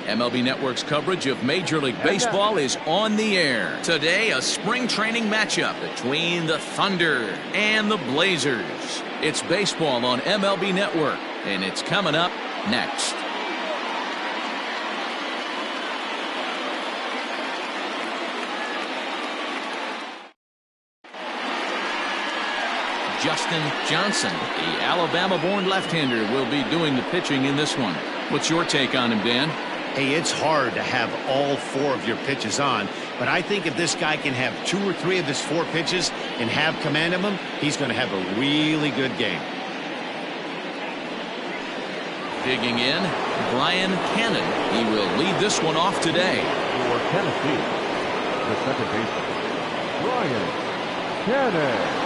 MLB Network's coverage of Major League Baseball is on the air. Today, a spring training matchup between the Thunder and the Blazers. It's baseball on MLB Network, and it's coming up next. Justin Johnson, the Alabama-born left-hander, will be doing the pitching in this one. What's your take on him, Dan? Hey, it's hard to have all 4 of your pitches on, but I think if this guy can have 2 or 3 of his 4 pitches and have command of them, he's going to have a really good game. Digging in, Brian Cannon. He will lead this one off today. For Tennessee, the second baseman, Brian Cannon.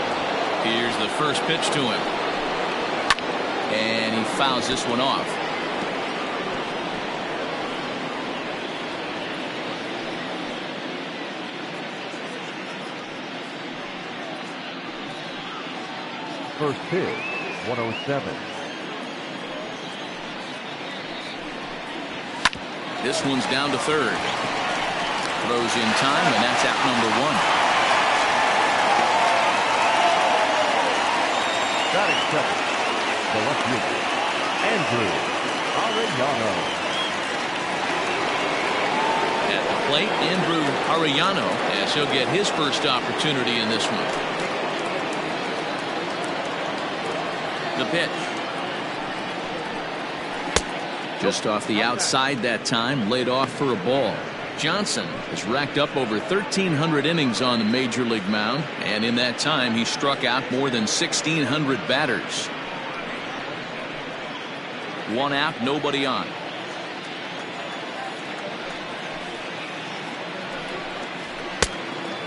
Here's the first pitch to him. And he fouls this one off. First pitch, 107. This one's down to third. Throws in time, and that's out number 1. Batting second, the left fielder, Andrew Arellano. At the plate, Andrew Arellano, as he'll get his first opportunity in this one. The pitch. Just off the outside that time, laid off for a ball. Johnson has racked up over 1,300 innings on the Major League mound, and in that time he struck out more than 1,600 batters. 1 out, nobody on.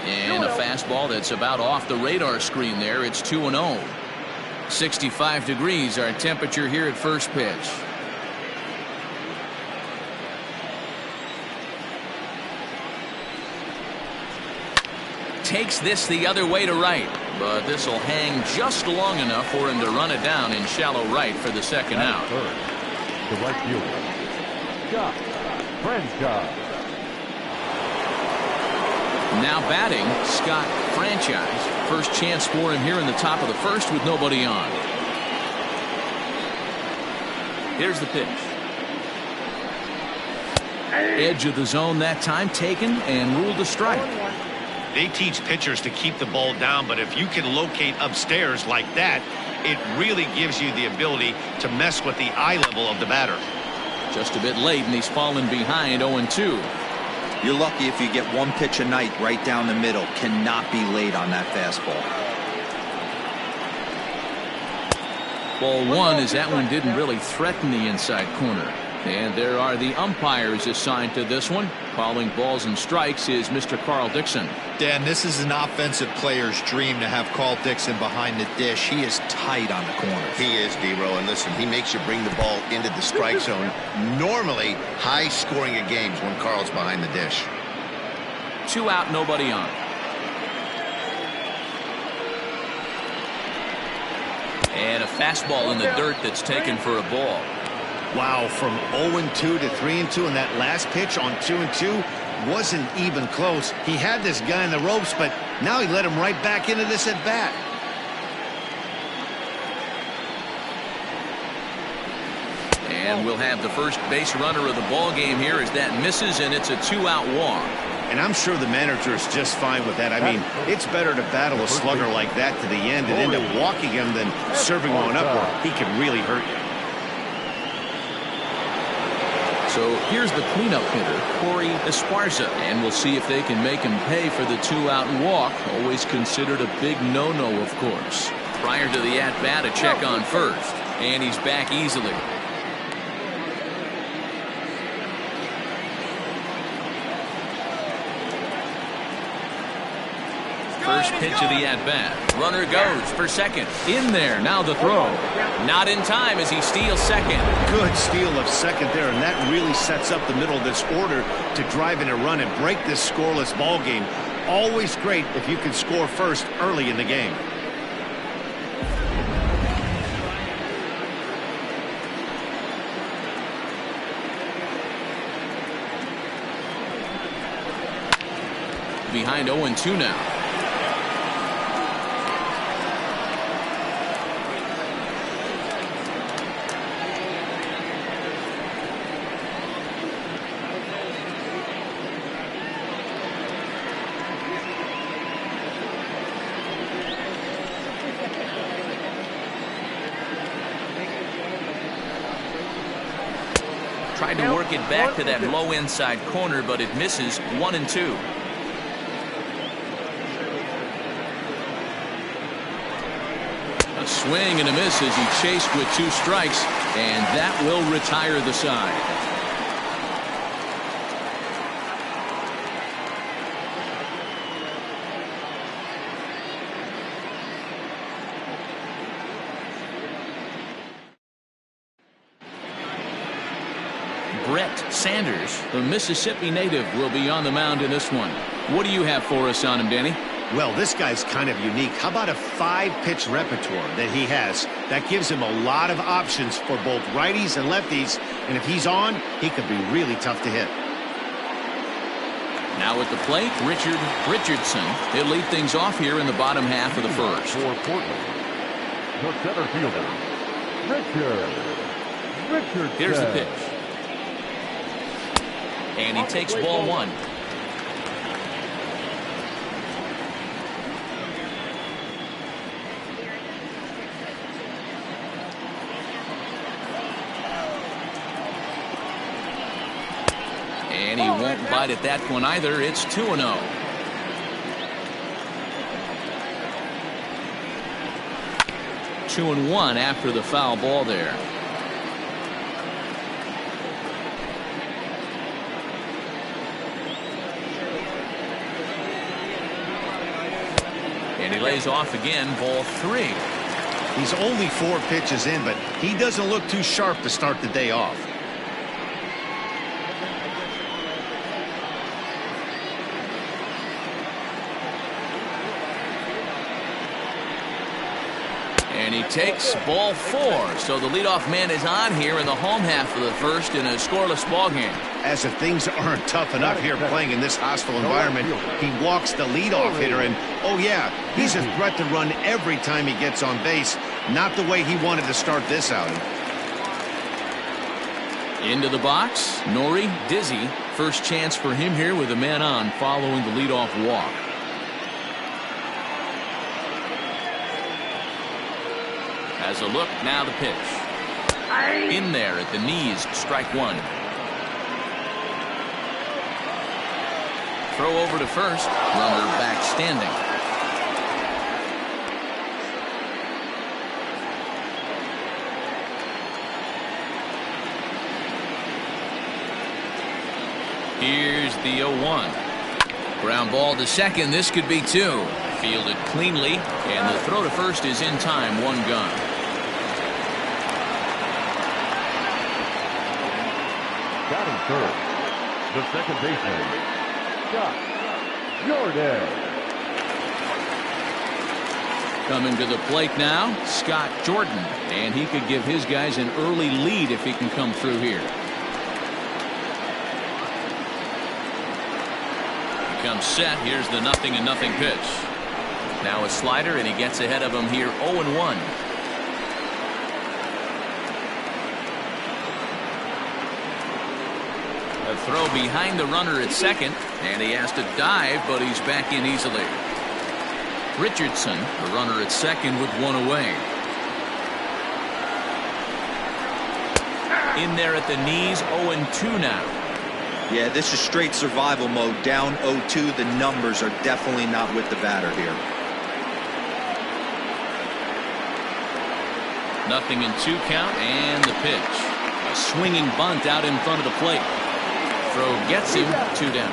And a fastball that's about off the radar screen there. It's 2-0. 65 degrees our temperature here at first pitch. Takes this the other way to right, but this will hang just long enough for him to run it down in shallow right for the second out. Third, the right fielder, Scott Franchise. Now batting, Scott Franchise. First chance for him here in the top of the first with nobody on. Here's the pitch. Edge of the zone that time taken and ruled a strike. They teach pitchers to keep the ball down, but if you can locate upstairs like that, it really gives you the ability to mess with the eye level of the batter. Just a bit late, and he's fallen behind 0-2. You're lucky if you get 1 pitch a night right down the middle. Cannot be late on that fastball. Ball 1 as that one didn't really threaten the inside corner. And there are the umpires assigned to this one. Calling balls and strikes is Mr. Carl Dixon. Dan, this is an offensive player's dream to have Carl Dixon behind the dish. He is tight on the corners. He is, D-Row, and listen, he makes you bring the ball into the strike zone. Normally, high scoring of games when Carl's behind the dish. 2 out, nobody on. And a fastball in the dirt that's taken for a ball. Wow, from 0-2 to 3-2, and that last pitch on 2-2 wasn't even close. He had this guy in the ropes, but now he let him right back into this at bat. And we'll have the first base runner of the ball game here as that misses, and it's a 2-out walk. And I'm sure the manager is just fine with that. I mean, it's better to battle a slugger like that to the end and end up walking him than serving one up where he can really hurt you. So here's the cleanup hitter, Corey Esparza, and we'll see if they can make him pay for the 2-out walk. Always considered a big no-no, of course. Prior to the at-bat, a check on first, and he's back easily. First pitch of the at-bat. Runner goes for second. In there. Now the throw. Not in time as he steals second. Good steal of second there, and that really sets up the middle of this order to drive in a run and break this scoreless ball game. Always great if you can score first early in the game. behind 0-2 now. Tried to work it back to that low inside corner, but it misses. 1-2. A swing and a miss as he chased with 2 strikes, and that will retire the side. Sanders, the Mississippi native, will be on the mound in this one. What do you have for us on him, Danny? Well, this guy's kind of unique. How about a 5-pitch repertoire that he has? That gives him a lot of options for both righties and lefties. And if he's on, he could be really tough to hit. Now at the plate, Richardson. He'll lead things off here in the bottom half of the first. For Portland, the center fielder, Richardson. Here's the pitch. And he takes ball 1. And he won't bite at that one either. It's 2-0. Two and 1 after the foul ball there. And he lays off again, ball 3. He's only 4 pitches in, but he doesn't look too sharp to start the day off. And he takes ball 4. So the leadoff man is on here in the home half of the first in a scoreless ball game. As if things aren't tough enough here playing in this hostile environment, he walks the leadoff hitter, and oh yeah, he's a threat to run every time he gets on base. Not the way he wanted to start this outing. Into the box, Nori Dizzy. First chance for him here with a man on following the leadoff walk. Has a look, now the pitch. In there at the knees, strike 1. Throw over to first, runner back standing. Here's the 0-1. Ground ball to second, this could be 2. Fielded cleanly, and the throw to first is in time, 1 gun. Batting third, the second baseman, Scott Jordan. Coming to the plate now, Scott Jordan, and he could give his guys an early lead if he can come through here. He comes set. Here's the 0-0 pitch. Now a slider, and he gets ahead of him here, 0-1. A throw behind the runner at second, and he has to dive, but he's back in easily. Richardson, the runner at second with 1 away. In there at the knees, 0-2 now. Yeah, this is straight survival mode. Down 0-2. The numbers are definitely not with the batter here. 0-2 count, and the pitch. A swinging bunt out in front of the plate. Throw gets him, 2 down.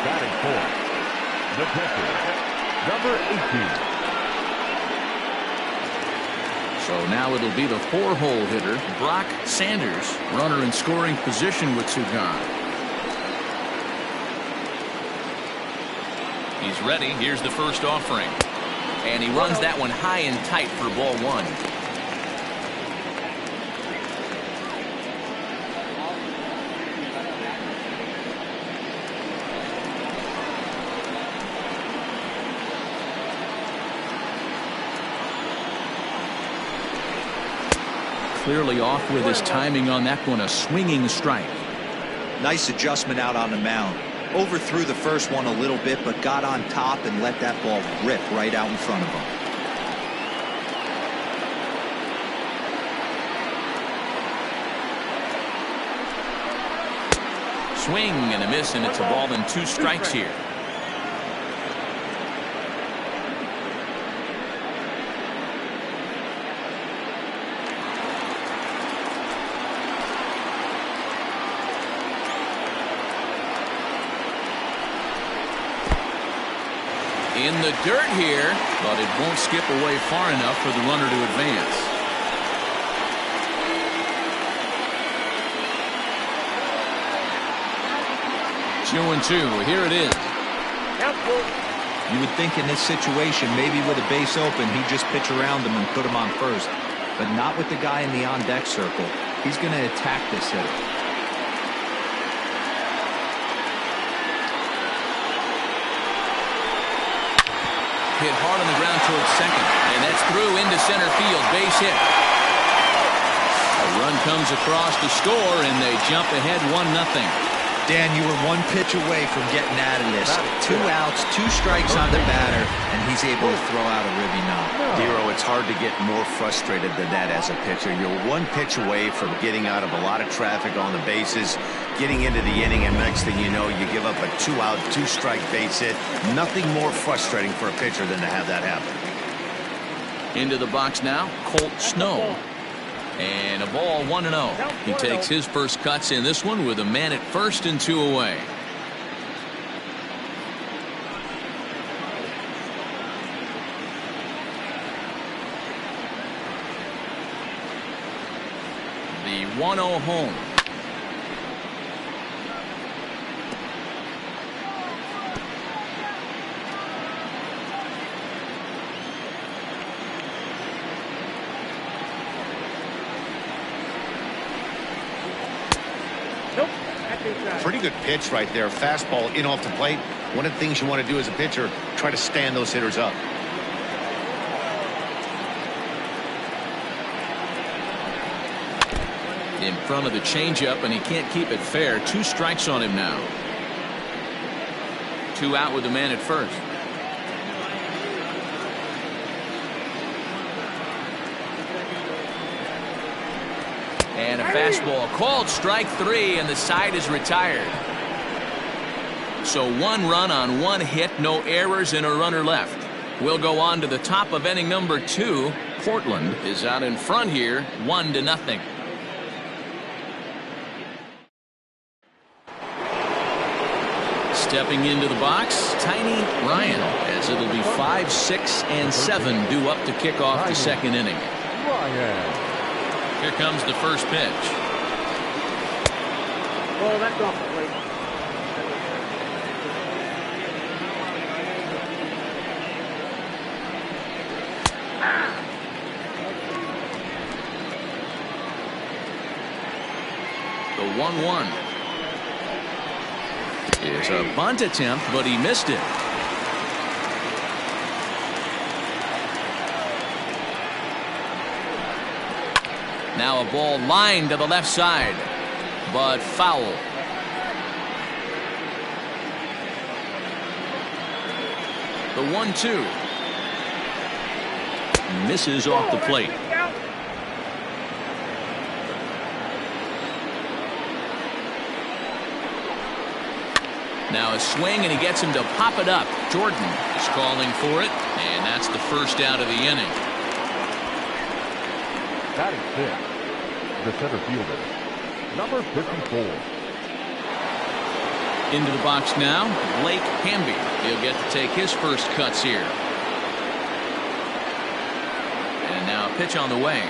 Batting fourth, the catcher, number 18. So now it'll be the 4-hole hitter, Brock Sanders, runner in scoring position with 2 gone. He's ready. Here's the first offering. And he runs that one high and tight for ball 1. clearly off with his timing on that one. A swinging strike. Nice adjustment out on the mound. Overthrew the first one a little bit, but got on top and let that ball rip right out in front of him. Swing and a miss, and it's a ball and 2 strikes here. In the dirt here, but it won't skip away far enough for the runner to advance. Two and two. Here it is. You would think in this situation, maybe with a base open, he'd just pitch around him and put him on first. But not with the guy in the on-deck circle. He's going to attack this hitter. Hit hard on the ground towards second, and that's through into center field. Base hit. A run comes across to score, and they jump ahead 1-0. Dan, you were 1 pitch away from getting out of this. 2 outs, 2 strikes on the batter, and he's able to throw out a ribby knock. Dero, it's hard to get more frustrated than that as a pitcher. You're 1 pitch away from getting out of a lot of traffic on the bases, getting into the inning, and next thing you know, you give up a 2-out, 2-strike base hit. Nothing more frustrating for a pitcher than to have that happen. Into the box now, Colt Snow. And a ball 1-0. He takes his first cuts in this one with a man at first and 2 away. The 1-0 home. Pretty good pitch right there. Fastball in off the plate. One of the things you want to do as a pitcher, try to stand those hitters up. In front of the changeup, and he can't keep it fair. 2 strikes on him now. 2 out with the man at first. And a fastball called strike 3, and the side is retired. So 1 run on 1 hit, no errors, and a runner left. We'll go on to the top of inning number 2. Portland is out in front here, 1-0. Stepping into the box, Tiny Ryan, as it'll be 5, 6, and 7 due up to kick off the second inning. Here comes the first pitch. Oh, that's off the plate. The 1-1 is a bunt attempt, but he missed it. Now a ball lined to the left side, but foul. The 1-2 misses off the plate. Now a swing, and he gets him to pop it up. Jordan is calling for it, and that's the first out of the inning. Batting 6, the center fielder, number 54. Into the box now, Blake Hamby. He'll get to take his first cuts here. And now a pitch on the way.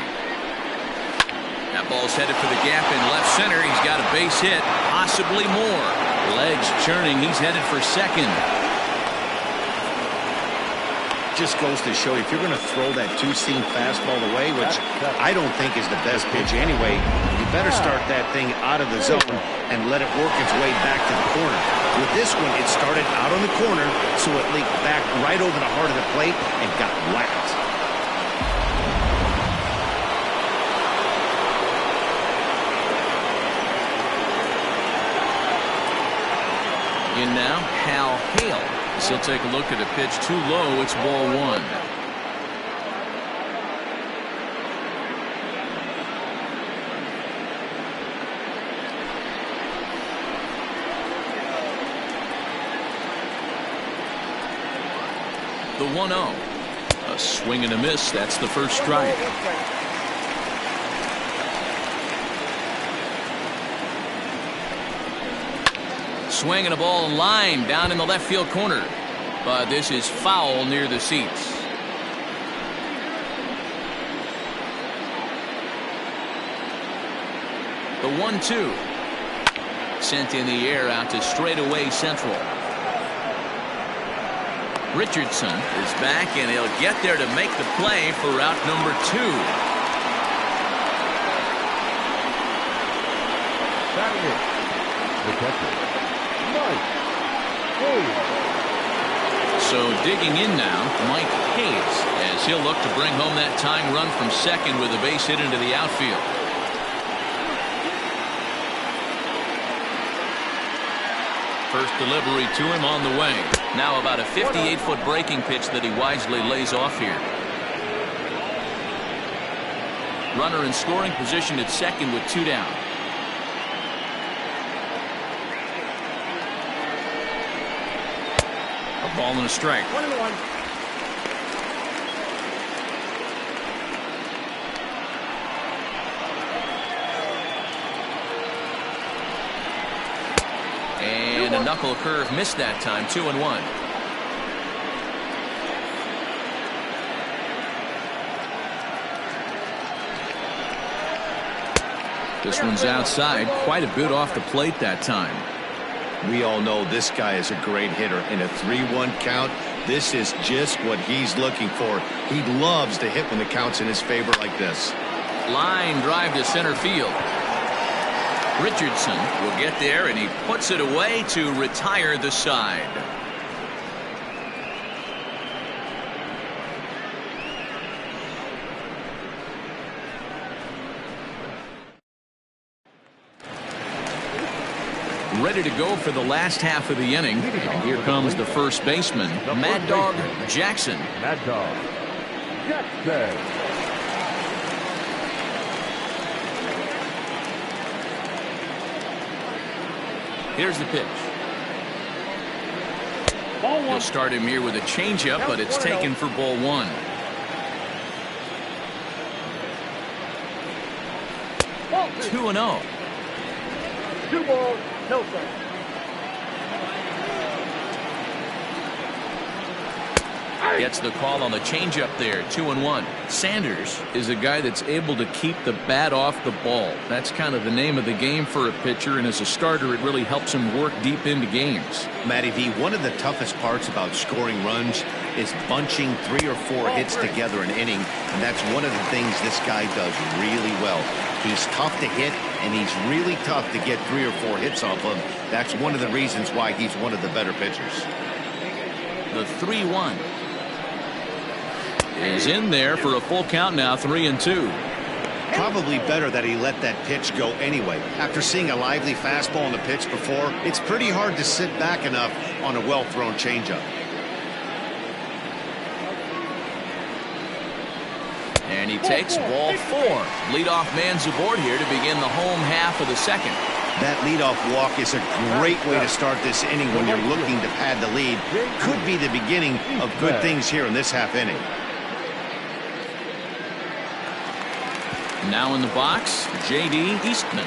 That ball's headed for the gap in left center. He's got a base hit, possibly more. Legs churning. He's headed for second. Just goes to show you, if you're going to throw that 2-seam fastball away, which I don't think is the best pitch anyway, you better start that thing out of the zone and let it work its way back to the corner. With this one, it started out on the corner, so it leaked back right over the heart of the plate and got whacked. in now, Hal Hale. So he'll take a look at a pitch too low. It's ball one. The 1-0. A swing and a miss. That's the first strike. Swing and a ball line down in the left field corner. But this is foul near the seats. The 1-2. Sent in the air out to straightaway central. Richardson is back, and he'll get there to make the play for route number 2. Batting it, the catcher, Mike Hayes. So digging in now, Mike Hayes, as he'll look to bring home that tying run from second with a base hit into the outfield. First delivery to him on the way. Now about a 58-foot breaking pitch that he wisely lays off here. Runner in scoring position at second with 2 down. A ball and a strike. 1-1. And a knuckle curve missed that time. 2-1. This one's outside, quite a bit off the plate that time. We all know this guy is a great hitter. In a 3-1 count, this is just what he's looking for. He loves to hit when the count's in his favor like this. Line drive to center field. Richardson will get there, and he puts it away to retire the side. Ready to go for the last half of the inning. And here comes the first baseman, Mad Dog Jackson. Mad Dog Jackson. Here's the pitch. He'll start him here with a changeup, but it's taken for ball 1. Ball 2-0. 2 balls, no strikes. Gets the call on the changeup there. 2-1. Sanders is a guy that's able to keep the bat off the ball. That's kind of the name of the game for a pitcher, and as a starter it really helps him work deep into games. Matty V, one of the toughest parts about scoring runs is bunching 3 or 4 hits together an inning, and that's one of the things this guy does really well. He's tough to hit, and he's really tough to get 3 or 4 hits off of. That's one of the reasons why he's one of the better pitchers. The 3-1 is in there for a full count now. 3-2. Probably better that he let that pitch go anyway. After seeing a lively fastball on the pitch before, it's pretty hard to sit back enough on a well-thrown changeup. And he takes ball 4. Leadoff man's aboard here to begin the home half of the second. That leadoff walk is a great way to start this inning when you're looking to pad the lead. Could be the beginning of good things here in this half inning. Now in the box, J.D. Eastman.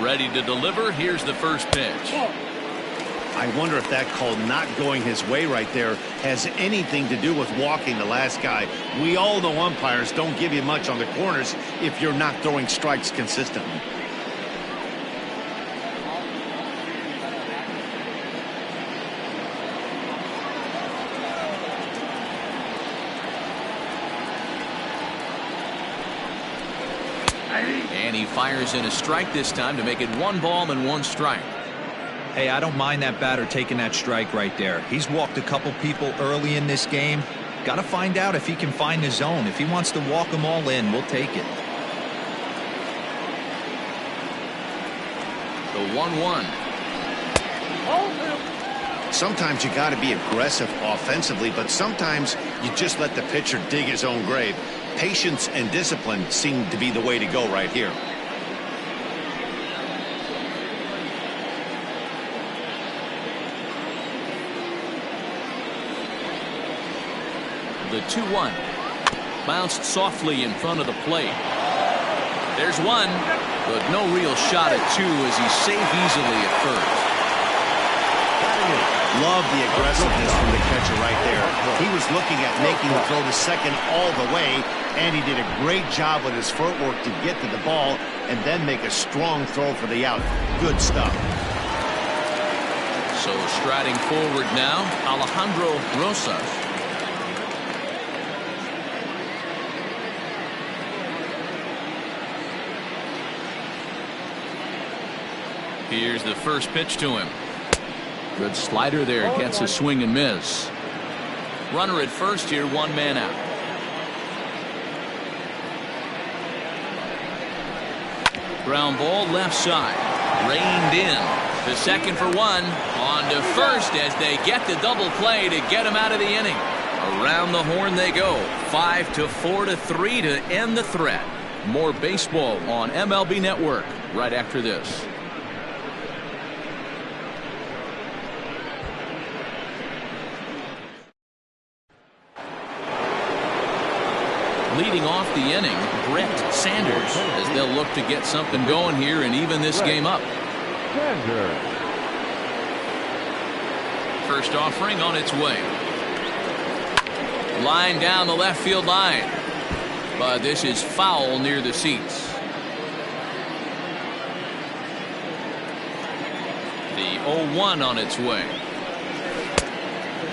Ready to deliver. Here's the first pitch. I wonder if that call not going his way right there has anything to do with walking the last guy. We all know umpires don't give you much on the corners if you're not throwing strikes consistently. And he fires in a strike this time to make it 1 ball and 1 strike. Hey, I don't mind that batter taking that strike right there. He's walked a couple people early in this game. Got to find out if he can find his zone. If he wants to walk them all in, we'll take it. The 1-1. Sometimes you got to be aggressive offensively, but sometimes you just let the pitcher dig his own grave. Patience and discipline seem to be the way to go right here. The 2-1. Bounced softly in front of the plate. There's one, but no real shot at two as he's safe easily at first. Love the aggressiveness from the catcher right there. He was looking at making the throw to second all the way, and he did a great job with his footwork to get to the ball and then make a strong throw for the out. Good stuff. So striding forward now, Alejandro Rosas. Here's the first pitch to him. Good slider there, gets a swing and miss. Runner at first here, one man out. Ground ball left side, reined in. The second for one, on to first as they get the double play to get him out of the inning. Around the horn they go, 5-4-3 to end the threat. More baseball on MLB Network right after this. Leading off the inning, Brett Sanders, as they'll look to get something going here and even this game up. First offering on its way. Line down the left field line. But this is foul near the seats. The 0-1 on its way.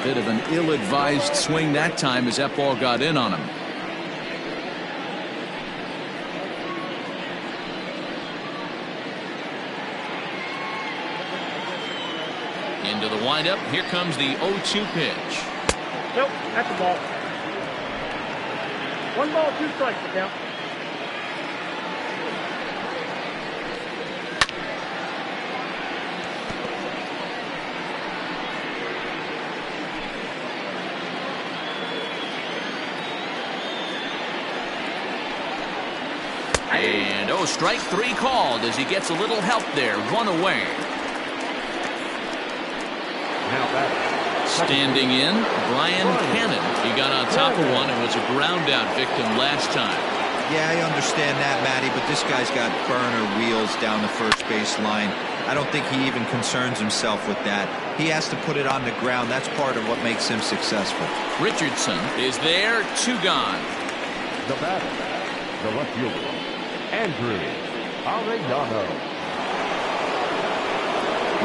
Bit of an ill-advised swing that time as that ball got in on him. Into the windup. Here comes the 0-2 pitch. Nope, that's the ball. 1 ball, 2 strikes, the count. And strike 3 called as he gets a little help there. 1 away. Standing in, Brian Cannon. He got on top of one and was a ground out victim last time. Yeah, I understand that, Matty, but this guy's got burner wheels down the first base line. I don't think he even concerns himself with that. He has to put it on the ground. That's part of what makes him successful. Richardson is there, 2 gone. The batter, the left fielder, Andrew Arellano.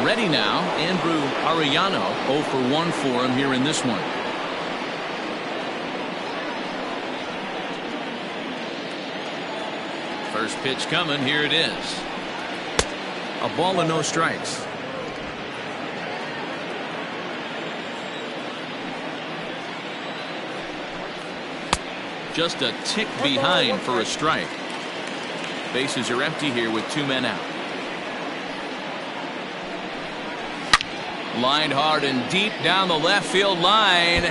Ready now, Andrew Arellano, 0 for 1 for him here in this one. First pitch coming, here it is. A ball and no strikes. Just a tick behind for a strike. Bases are empty here with 2 men out. Lined hard and deep down the left field line.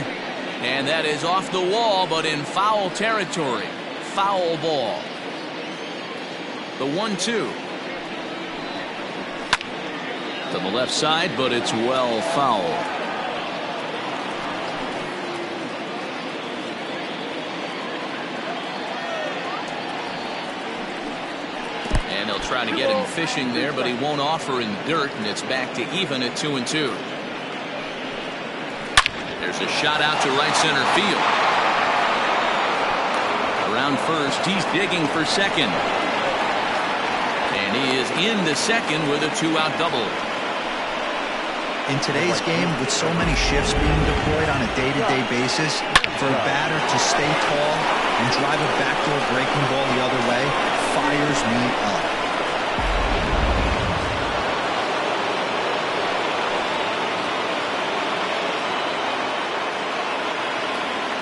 And that is off the wall, but in foul territory. Foul ball. The 1-2. To the left side, but it's well foul. And they'll try to get him fishing there, but he won't offer in dirt, and it's back to even at 2-2. There's a shot out to right center field. Around first, he's digging for second. And he is into second with a 2-out double. In today's game, with so many shifts being deployed on a day-to-day basis, for a batter to stay tall and drive a backdoor breaking ball the other way fires me up.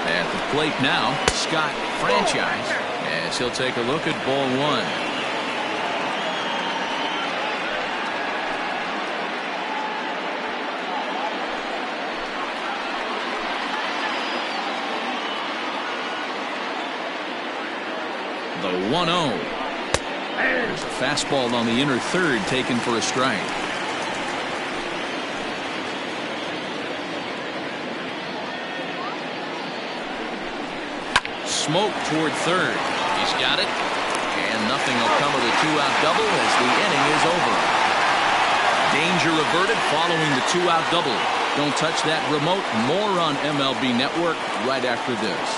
At the plate now, Scott Franchise, as he'll take a look at ball one. The 1-0. There's a fastball on the inner third taken for a strike. Smoke toward third. He's got it. And nothing will come of the two-out double as the inning is over. Danger averted following the two-out double. Don't touch that remote. More on MLB Network right after this.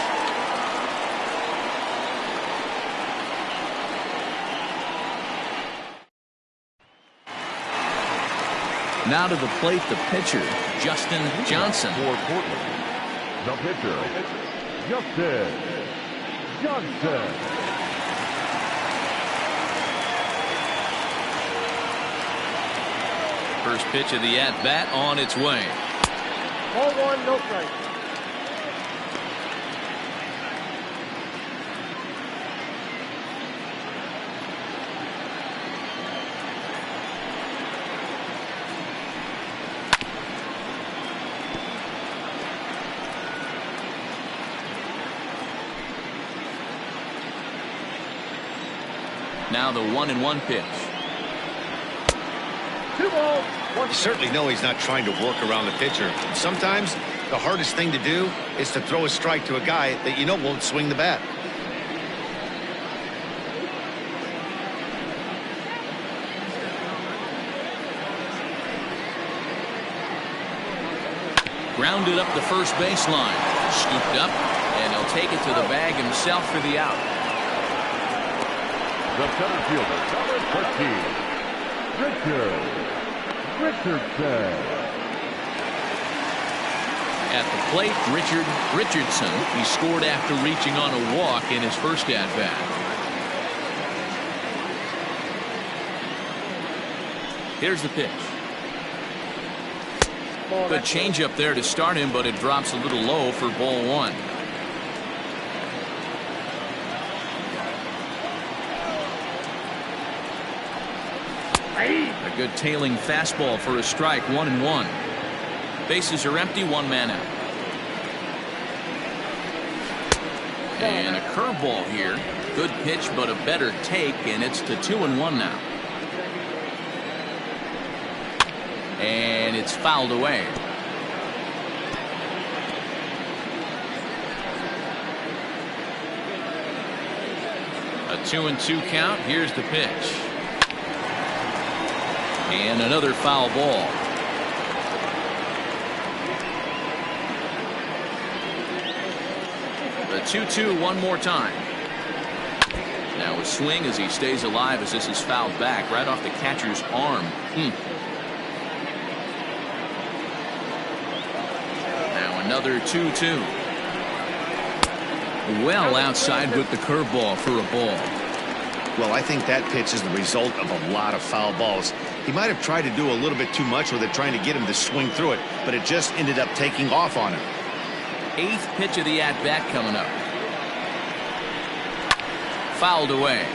Now to the plate, the pitcher, Justin Johnson. For Portland, the pitcher, Justin Johnson. First pitch of the at-bat on its way. Ball one, no strike. Now the 1-1 pitch. 2 balls, 1 You certainly know he's not trying to work around the pitcher. Sometimes the hardest thing to do is to throw a strike to a guy that you know won't swing the bat. Grounded up the first baseline. Scooped up, and he'll take it to the bag himself for the out. The center fielder, number 13, Richardson. At the plate, Richardson. He scored after reaching on a walk in his first at-bat. Here's the pitch. Good changeup there to start him, but it drops a little low for ball one. A good tailing fastball for a strike, 1-1. Bases are empty, one man out. And a curveball here. Good pitch, but a better take, and it's to 2-1 now. And it's fouled away. A 2-2 count. Here's the pitch. And another foul ball. The 2-2 one more time. Now a swing as he stays alive as this is fouled back right off the catcher's arm. Now another 2-2. Well outside with the curveball for a ball. Well, I think that pitch is the result of a lot of foul balls. He might have tried to do a little bit too much with it, trying to get him to swing through it, but it just ended up taking off on him. 8th pitch of the at-bat coming up. Fouled away.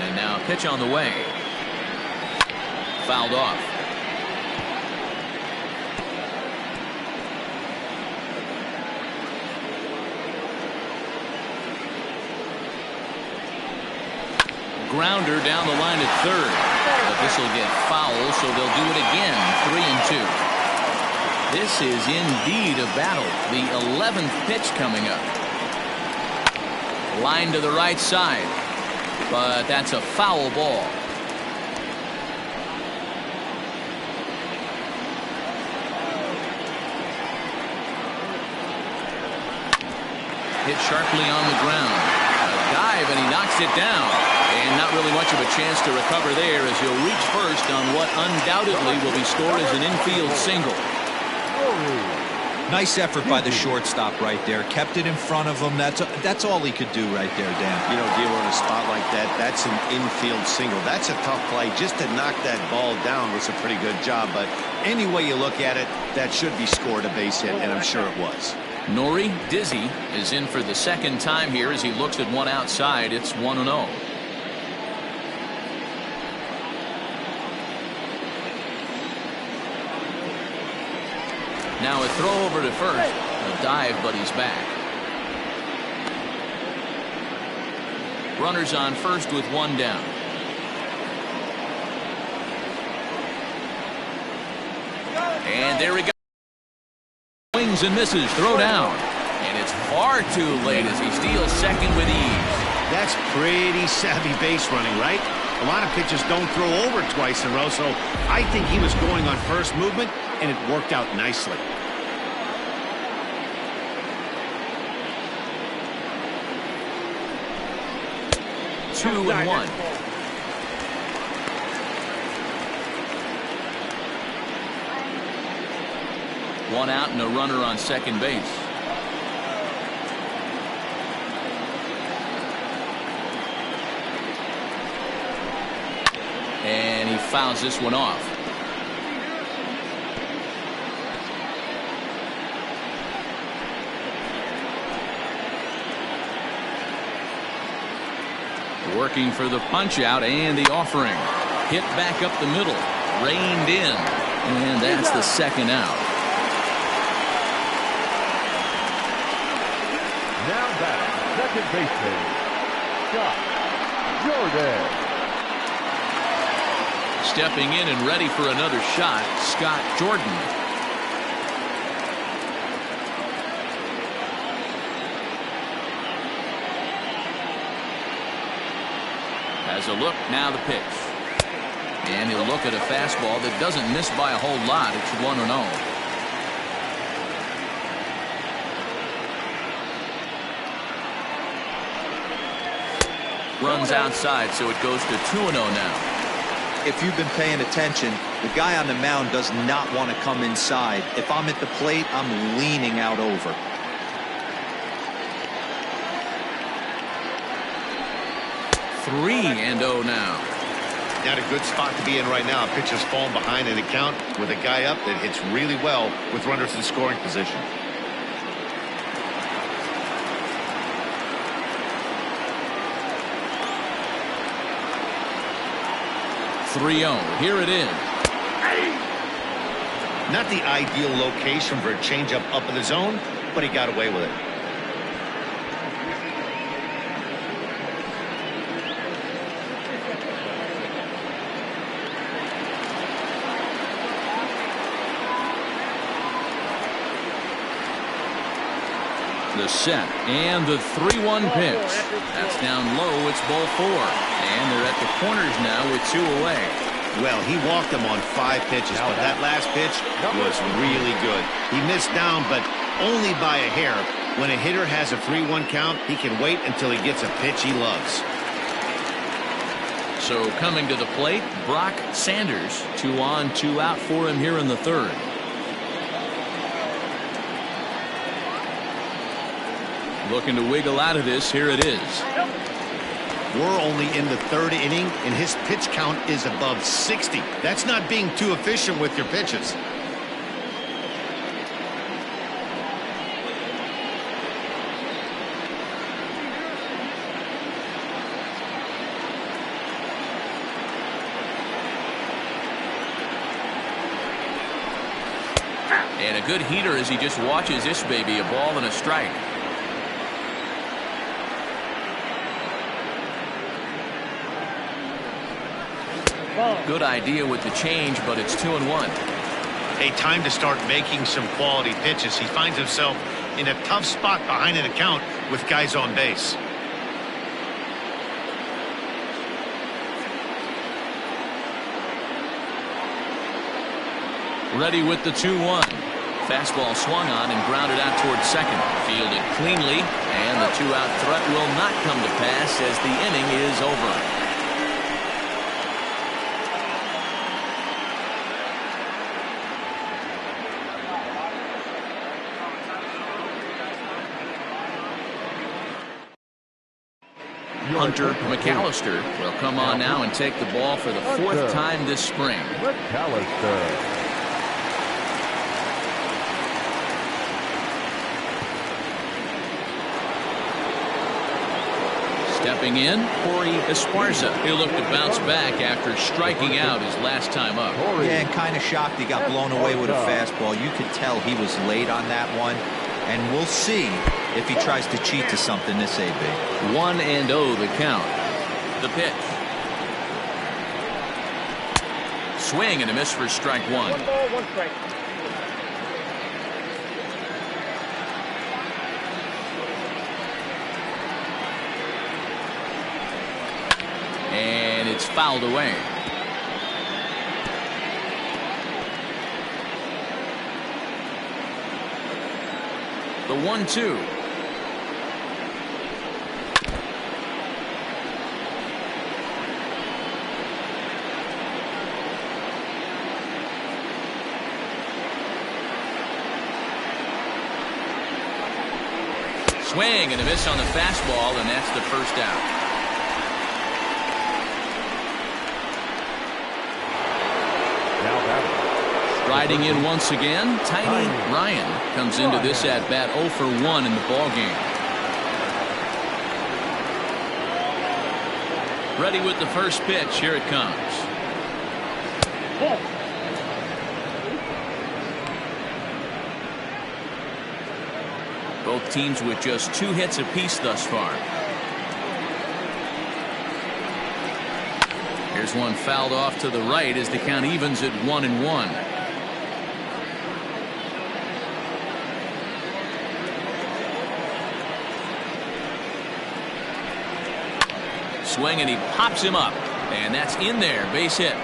And now a pitch on the way. Fouled off. Grounder down the line at third. But this will get foul, so they'll do it again. 3-2. This is indeed a battle. The 11th pitch coming up. Line to the right side. But that's a foul ball. Hit sharply on the ground. A dive, and he knocks it down. And not really much of a chance to recover there as he'll reach first on what undoubtedly will be scored as an infield single. Nice effort by the shortstop right there. Kept it in front of him. That's all he could do right there, Dan. You know, Gilo, in a spot like that, that's an infield single. That's a tough play. Just to knock that ball down was a pretty good job. But any way you look at it, that should be scored a base hit, and I'm sure it was. Nori Dizzy is in for the second time here as he looks at one outside. It's 1-0. Now a throw over to first. A dive, but he's back. Runners on first with one down. And there he goes. Swings and misses. Throw down. And it's far too late as he steals second with ease. That's pretty savvy base running, right? A lot of pitchers don't throw over twice in a row, so I think he was going on first movement, and it worked out nicely. Two and one. One out and a runner on second base. And he fouls this one off. Working for the punch out and the offering. Hit back up the middle. Reined in. And that's the second out. Now back, second baseman, Scott Jordan. Stepping in and ready for another shot, Scott Jordan. Has a look, now the pitch. And he'll look at a fastball that doesn't miss by a whole lot. It's 1-0. Runs outside, so it goes to 2-0 now. If you've been paying attention, the guy on the mound does not want to come inside. If I'm at the plate, I'm leaning out over. Three and 0 now. Not a good spot to be in right now. Pitcher's falling behind in the count with a guy up that hits really well with runners in scoring position. Here it is. Not the ideal location for a changeup up in the zone, but he got away with it. The set and the 3-1 pitch. That's down low. It's ball 4. And they're at the corners now with 2 away. Well, he walked them on 5 pitches, but that last pitch was really good. He missed down, but only by a hair. When a hitter has a 3-1 count, he can wait until he gets a pitch he loves. So coming to the plate, Brock Sanders. 2 on, 2 out for him here in the third. Looking to wiggle out of this. Here it is. We're only in the third inning, and his pitch count is above 60. That's not being too efficient with your pitches. And a good heater as he just watches this baby. A ball and a strike. Good idea with the change, but it's 2-1. Hey, time to start making some quality pitches. He finds himself in a tough spot behind an account with guys on base. Ready with the 2-1. Fastball swung on and grounded out towards second. Fielded cleanly, and the 2-out threat will not come to pass as the inning is over. Hunter McAllister will come on now and take the ball for the 4th time this spring. McAllister. Stepping in, Corey Esparza. He'll look to bounce back after striking out his last time up. Yeah, and kind of shocked he got blown away with a fastball. You could tell he was late on that one. And we'll see if he tries to cheat to something this AB. 1-0 the count. The pitch. Swing and a miss for strike 1. 1 ball, 1 strike. And it's fouled away. The 1-2. Swing and a miss on the fastball, and that's the first out. Riding in once again, Tiny Ryan comes into this at bat 0 for 1 in the ball game. Ready with the first pitch. Here it comes. Both teams with just 2 hits apiece thus far. Here's one fouled off to the right as the count evens at 1-1. Swing and he pops him up, and that's in there. Base hit.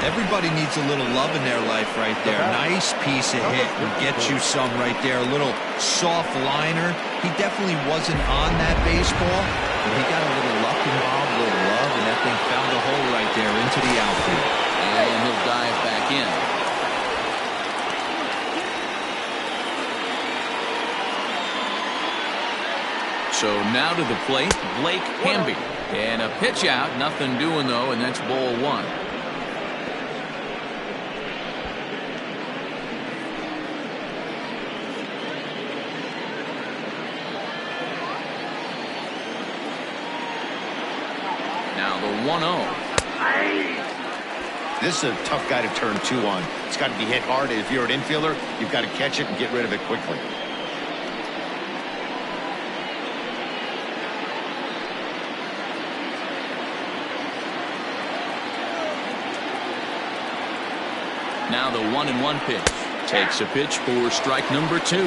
Everybody needs a little love in their life right there. Nice piece of hit and gets you some right there. A little soft liner. He definitely wasn't on that baseball, but he got a little luck involved, a little love, and that thing found a hole right there into the outfield. And he'll dive back in. So now to the plate, Blake Hamby. And a pitch out, nothing doing though, and that's ball 1. Now the 1-0. This is a tough guy to turn 2 on. It's got to be hit hard. If you're an infielder, you've got to catch it and get rid of it quickly. Now the 1-1 pitch. Takes a pitch for strike number 2.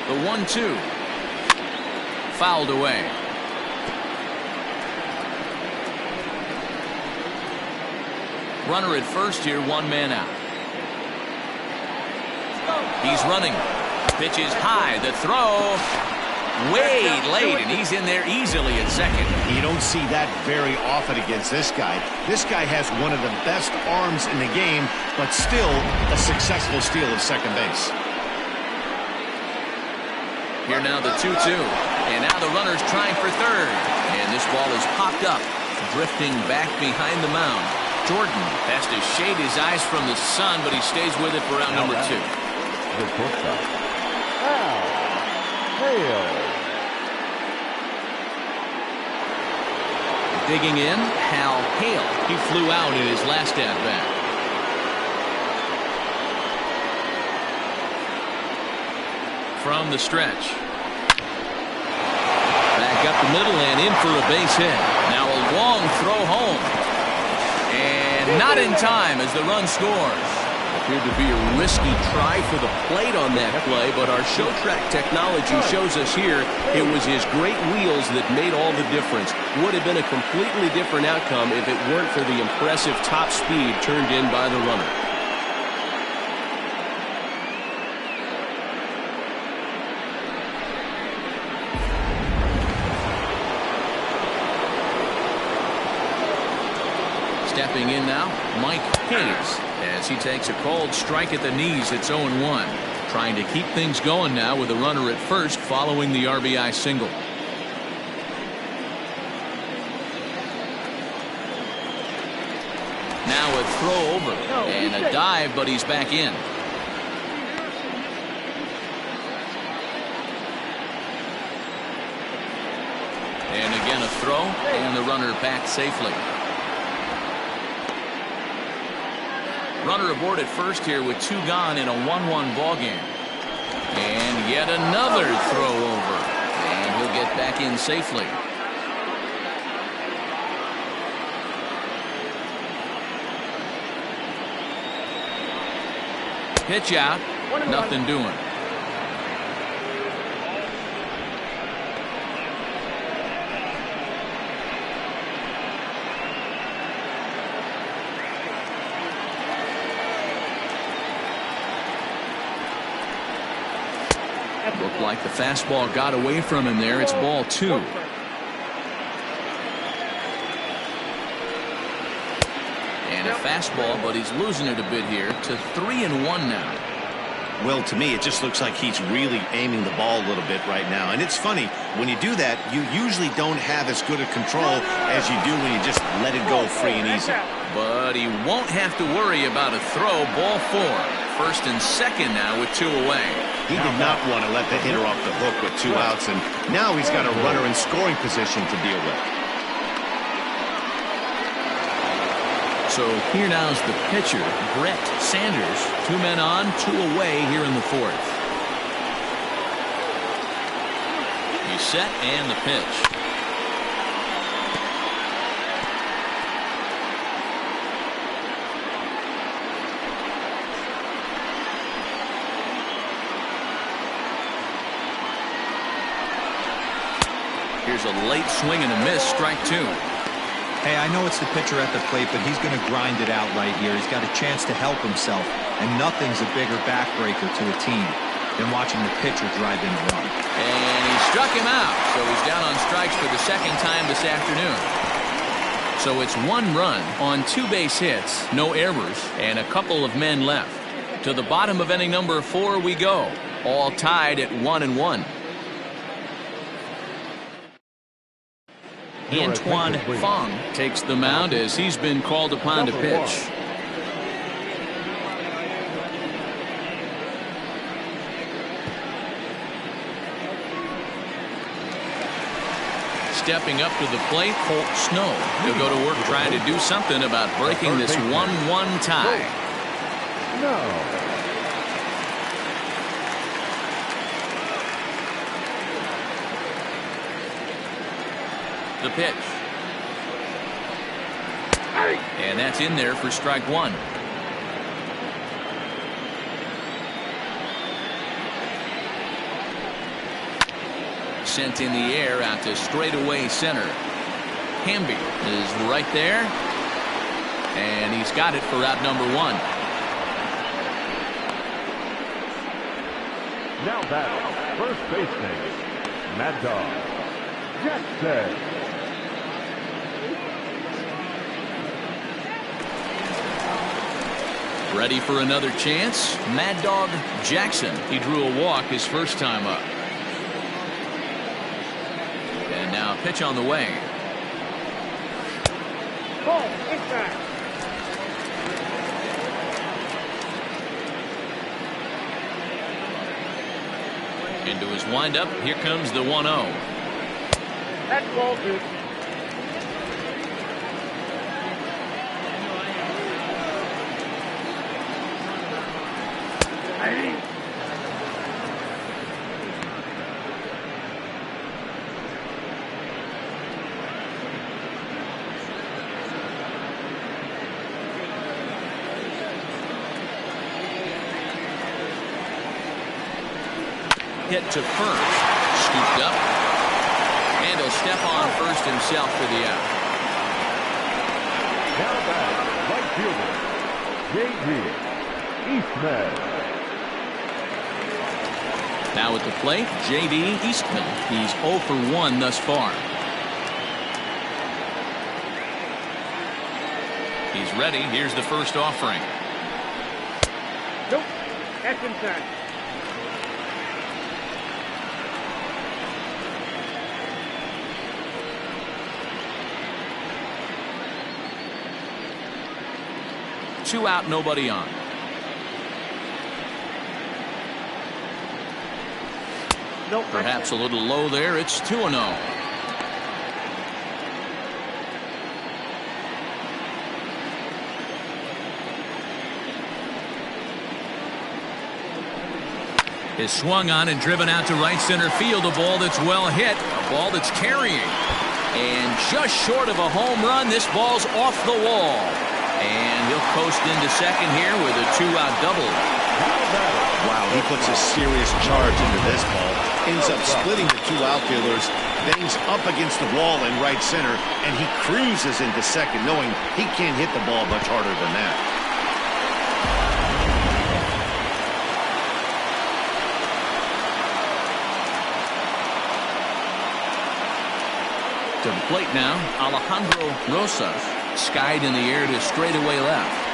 The 1-2. Fouled away. Runner at first here, 1 man out. He's running. Pitch is high. The throw way late, and he's in there easily at second. You don't see that very often against this guy. This guy has one of the best arms in the game, but still a successful steal of second base. Here now the 2-2, and now the runner's trying for third, and this ball is popped up, drifting back behind the mound. Jordan has to shade his eyes from the sun, but he stays with it for round number 2. The shortstop, Hale. Digging in, Hal Hale. He flew out in his last at-bat. From the stretch. Back up the middle and in for a base hit. Now a long throw home. And not in time as the run scores. Appeared to be a risky try for the plate on that play, but our show track technology shows us here it was his great wheels that made all the difference. Would have been a completely different outcome if it weren't for the impressive top speed turned in by the runner. Stepping in now, Mike Hayes, as he takes a cold strike at the knees. It's 0-1. Trying to keep things going now with a runner at first following the RBI single. Now a throw over and a dive, but he's back in. And again a throw, and the runner back safely. Runner aboard at first here with 2 gone in a 1-1 ball game. And yet another throw over, and he'll get back in safely. Pitch out, nothing doing. Looked like the fastball got away from him there. It's ball 2. And a fastball, but he's losing it a bit here to 3-1 now. Well, to me, it just looks like he's really aiming the ball a little bit right now. And it's funny, when you do that, you usually don't have as good a control as you do when you just let it go free and easy. But he won't have to worry about a throw. Ball 4. First and second now with 2 away. He did not want to let the hitter off the hook with 2 outs, and now he's got a runner in scoring position to deal with. So here now's the pitcher, Brett Sanders. 2 men on, 2 away here in the 4th. He's set, and the pitch. Here's a late swing and a miss, strike 2. Hey, I know it's the pitcher at the plate, but he's going to grind it out right here. He's got a chance to help himself, and nothing's a bigger backbreaker to a team than watching the pitcher drive in the run. And he struck him out, so he's down on strikes for the 2nd time this afternoon. So it's 1 run on 2 base hits, no errors, and a couple of men left. To the bottom of inning number 4 we go, all tied at 1-1. Antoine Fong takes the mound as he's been called upon to pitch. Stepping up to the plate, Holt Snow. He'll go to work trying to do something about breaking this 1-1 tie. No. The pitch. And that's in there for strike 1. Sent in the air out to straightaway center. Hamby is right there. And he's got it for out number 1. Now batting, first baseman, Mad Dog Jackson. Ready for another chance? Mad Dog Jackson. He drew a walk his first time up. And now pitch on the way. Ball, inside. Into his windup. Here comes the 1-0. That's ball 2. Hit to first. Scooped up. And he'll step on first himself for the out. Now back, right fielder, J.D. Eastman. Now at the plate, J.D. Eastman. He's 0 for 1 thus far. He's ready. Here's the first offering. Nope. That's inside. Two out, nobody on. Nope. Perhaps a little low there. It's 2-0. Is swung on and driven out to right center field. A ball that's well hit. A ball that's carrying. And just short of a home run, this ball's off the wall. And he'll coast into second here with a 2-out double. Wow, he puts a serious charge into this ball. Ends up splitting the two outfielders. Bangs up against the wall in right center. And he cruises into second, knowing he can't hit the ball much harder than that. To the plate now, Alejandro Rosas, skied in the air to straightaway left.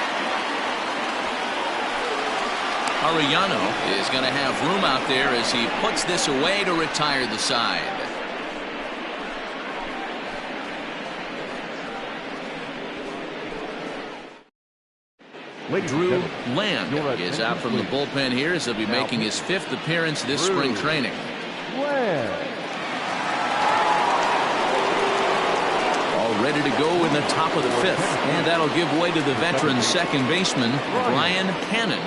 Arellano is going to have room out there as he puts this away to retire the side. Drew Land is out from the bullpen here as he'll be making his 5th appearance this spring training. Ready to go in the top of the 5th, and that'll give way to the veteran second baseman Brian Cannon.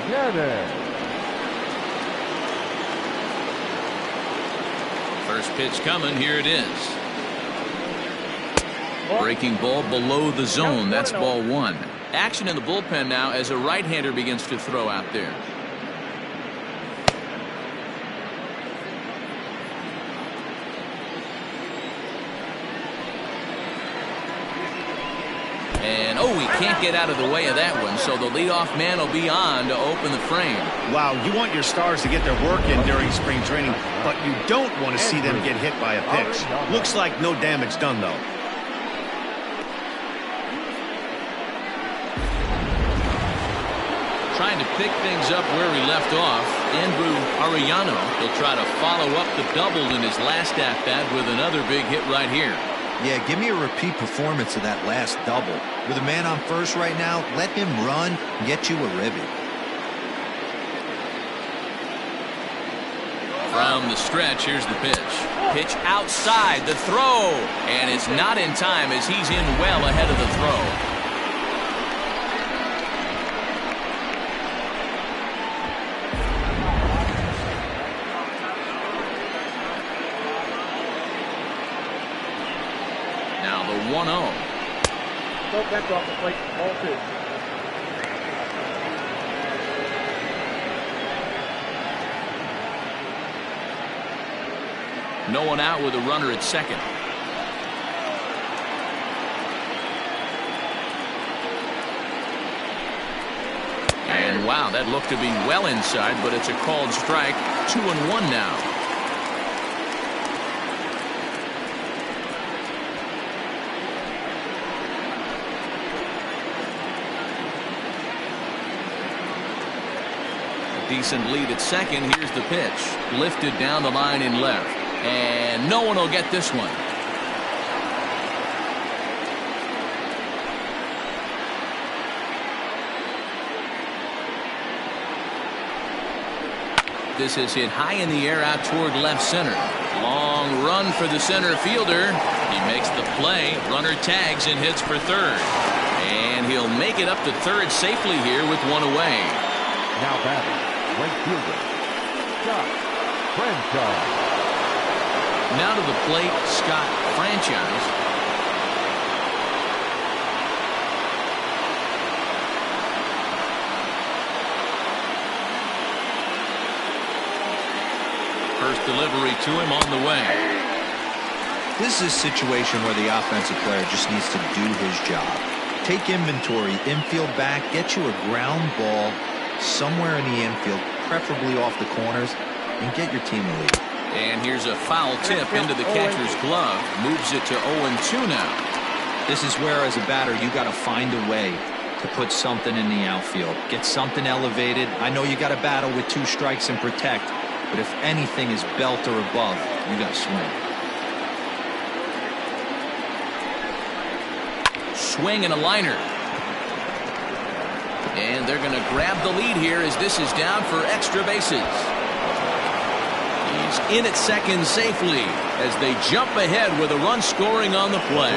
First pitch coming. Here it is. Breaking ball below the zone. That's ball 1. Action in the bullpen now as a right-hander begins to throw out there. And oh, he can't get out of the way of that one, so the leadoff man will be on to open the frame. Wow, you want your stars to get their work in during spring training, but you don't want to see them get hit by a pitch. Looks like no damage done, though. Trying to pick things up where he left off, Andrew Arellano. He'll try to follow up the double in his last at-bat with another big hit right here. Yeah, give me a repeat performance of that last double. With a man on first right now, let him run and get you a ribby. From the stretch, here's the pitch. Pitch outside, the throw. And it's not in time as he's in well ahead of the throw. Now the 1-0. Nope, that's off the plate. Ball 2. No one out with a runner at second. And wow, that looked to be well inside, but it's a called strike. 2-1 now. Decent lead at second. Here's the pitch. Lifted down the line in left. And no one will get this one. This is hit high in the air out toward left center. Long run for the center fielder. He makes the play. Runner tags and hits for third. And he'll make it up to third safely here with one away. Now batting, right fielder, Scott Franchise. Now to the plate, Scott Franchise. First delivery to him on the way. This is a situation where the offensive player just needs to do his job. Take inventory, infield back, get you a ground ball somewhere in the infield, preferably off the corners, and get your team a lead. And here's a foul tip into the catcher's glove. Moves it to 0-2 now. This is where, as a batter, you got to find a way to put something in the outfield. Get something elevated. I know you got to battle with 2 strikes and protect, but if anything is belt or above, you got to swing. Swing and a liner. And they're going to grab the lead here as this is down for extra bases. He's in at second safely as they jump ahead with a run scoring on the play.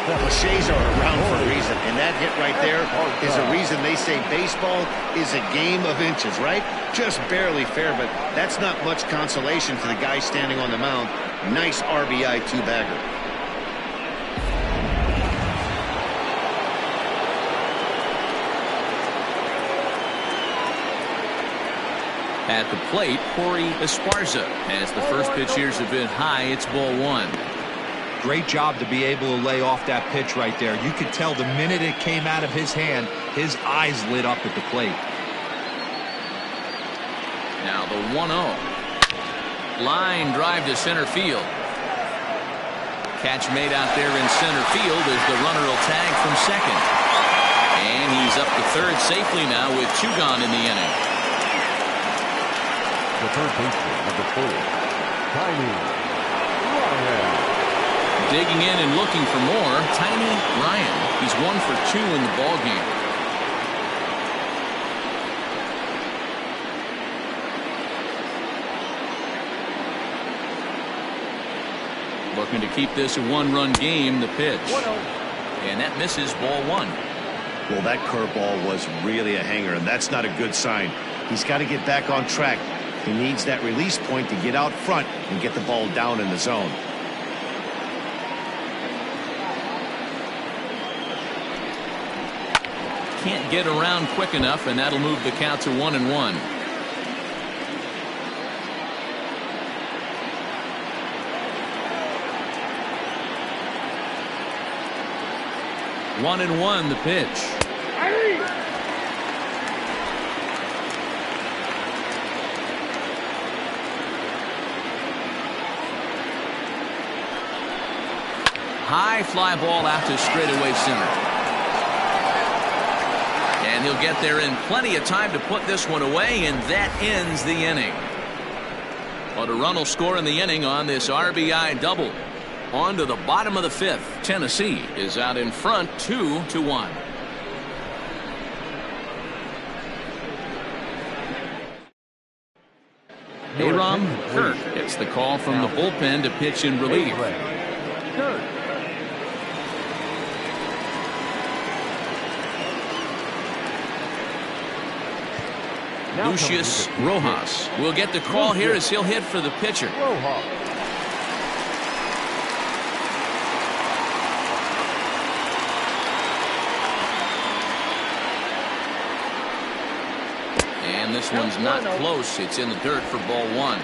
Cliches are around for a reason, and that hit right there is a reason they say baseball is a game of inches, right? Just barely fair, but that's not much consolation to the guy standing on the mound. Nice RBI two-bagger. At the plate, Corey Esparza. As the first pitch here's a bit high, it's ball 1. Great job to be able to lay off that pitch right there. You could tell the minute it came out of his hand, his eyes lit up at the plate. Now the 1-0. Line drive to center field. Catch made out there in center field as the runner will tag from second. And he's up to third safely now with 2 gone in the inning. The third baseman, number 4, Tiny Ryan. Digging in and looking for more, Tiny Ryan. He's 1 for 2 in the ball game. Looking to keep this a 1-run game, the pitch. And that misses ball 1. Well, that curveball was really a hanger, and that's not a good sign. He's got to get back on track. He needs that release point to get out front and get the ball down in the zone. Can't get around quick enough, and that'll move the count to 1-1. One and one, the pitch. High fly ball out to straightaway center. And he'll get there in plenty of time to put this one away, and that ends the inning. But a run will score in the inning on this RBI double. On to the bottom of the 5th. Tennessee is out in front 2-1. Aram Kirk gets the call from the bullpen to pitch in relief. Lucius Rojas will get the call here as he'll hit for the pitcher. And this one's not close. It's in the dirt for ball 1.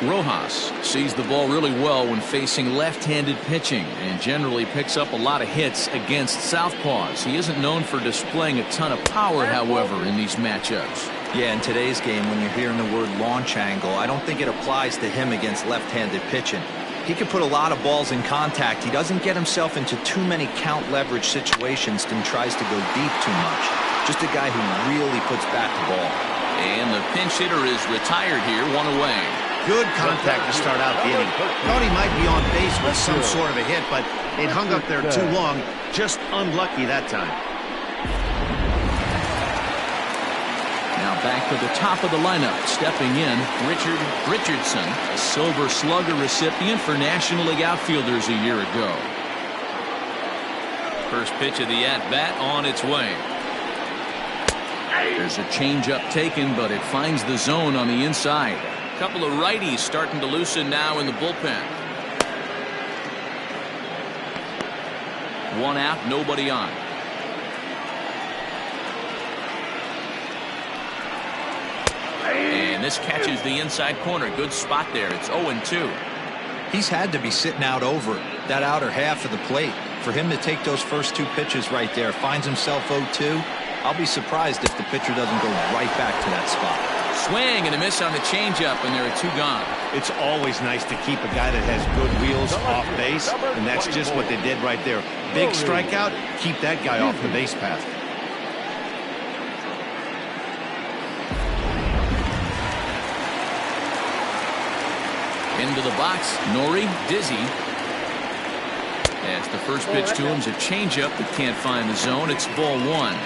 Rojas sees the ball really well when facing left-handed pitching and generally picks up a lot of hits against southpaws. He isn't known for displaying a ton of power, however, in these matchups. Yeah, in today's game, when you're hearing the word launch angle, I don't think it applies to him against left-handed pitching. He can put a lot of balls in contact. He doesn't get himself into too many count leverage situations and tries to go deep too much. Just a guy who really puts back the ball. And the pinch hitter is retired here, 1 away. Good contact to start out the inning. Thought he might be on base with some sort of a hit, but it hung up there too long. Just unlucky that time. Now back to the top of the lineup. Stepping in, Richard Richardson, a Silver Slugger recipient for National League outfielders a year ago. First pitch of the at-bat on its way. There's a changeup taken, but it finds the zone on the inside. A couple of righties starting to loosen now in the bullpen. 1 out, nobody on. And this catches the inside corner. Good spot there. It's 0-2. He's had to be sitting out over that outer half of the plate. For him to take those first 2 pitches right there, finds himself 0-2. I'll be surprised if the pitcher doesn't go right back to that spot. Swing and a miss on the changeup, and there are 2 gone. It's always nice to keep a guy that has good wheels off base, and that's just what they did right there. Big strikeout, keep that guy off the base path. Into the box, Nori Dizzy. As the first pitch to him is a changeup that can't find the zone. It's ball one.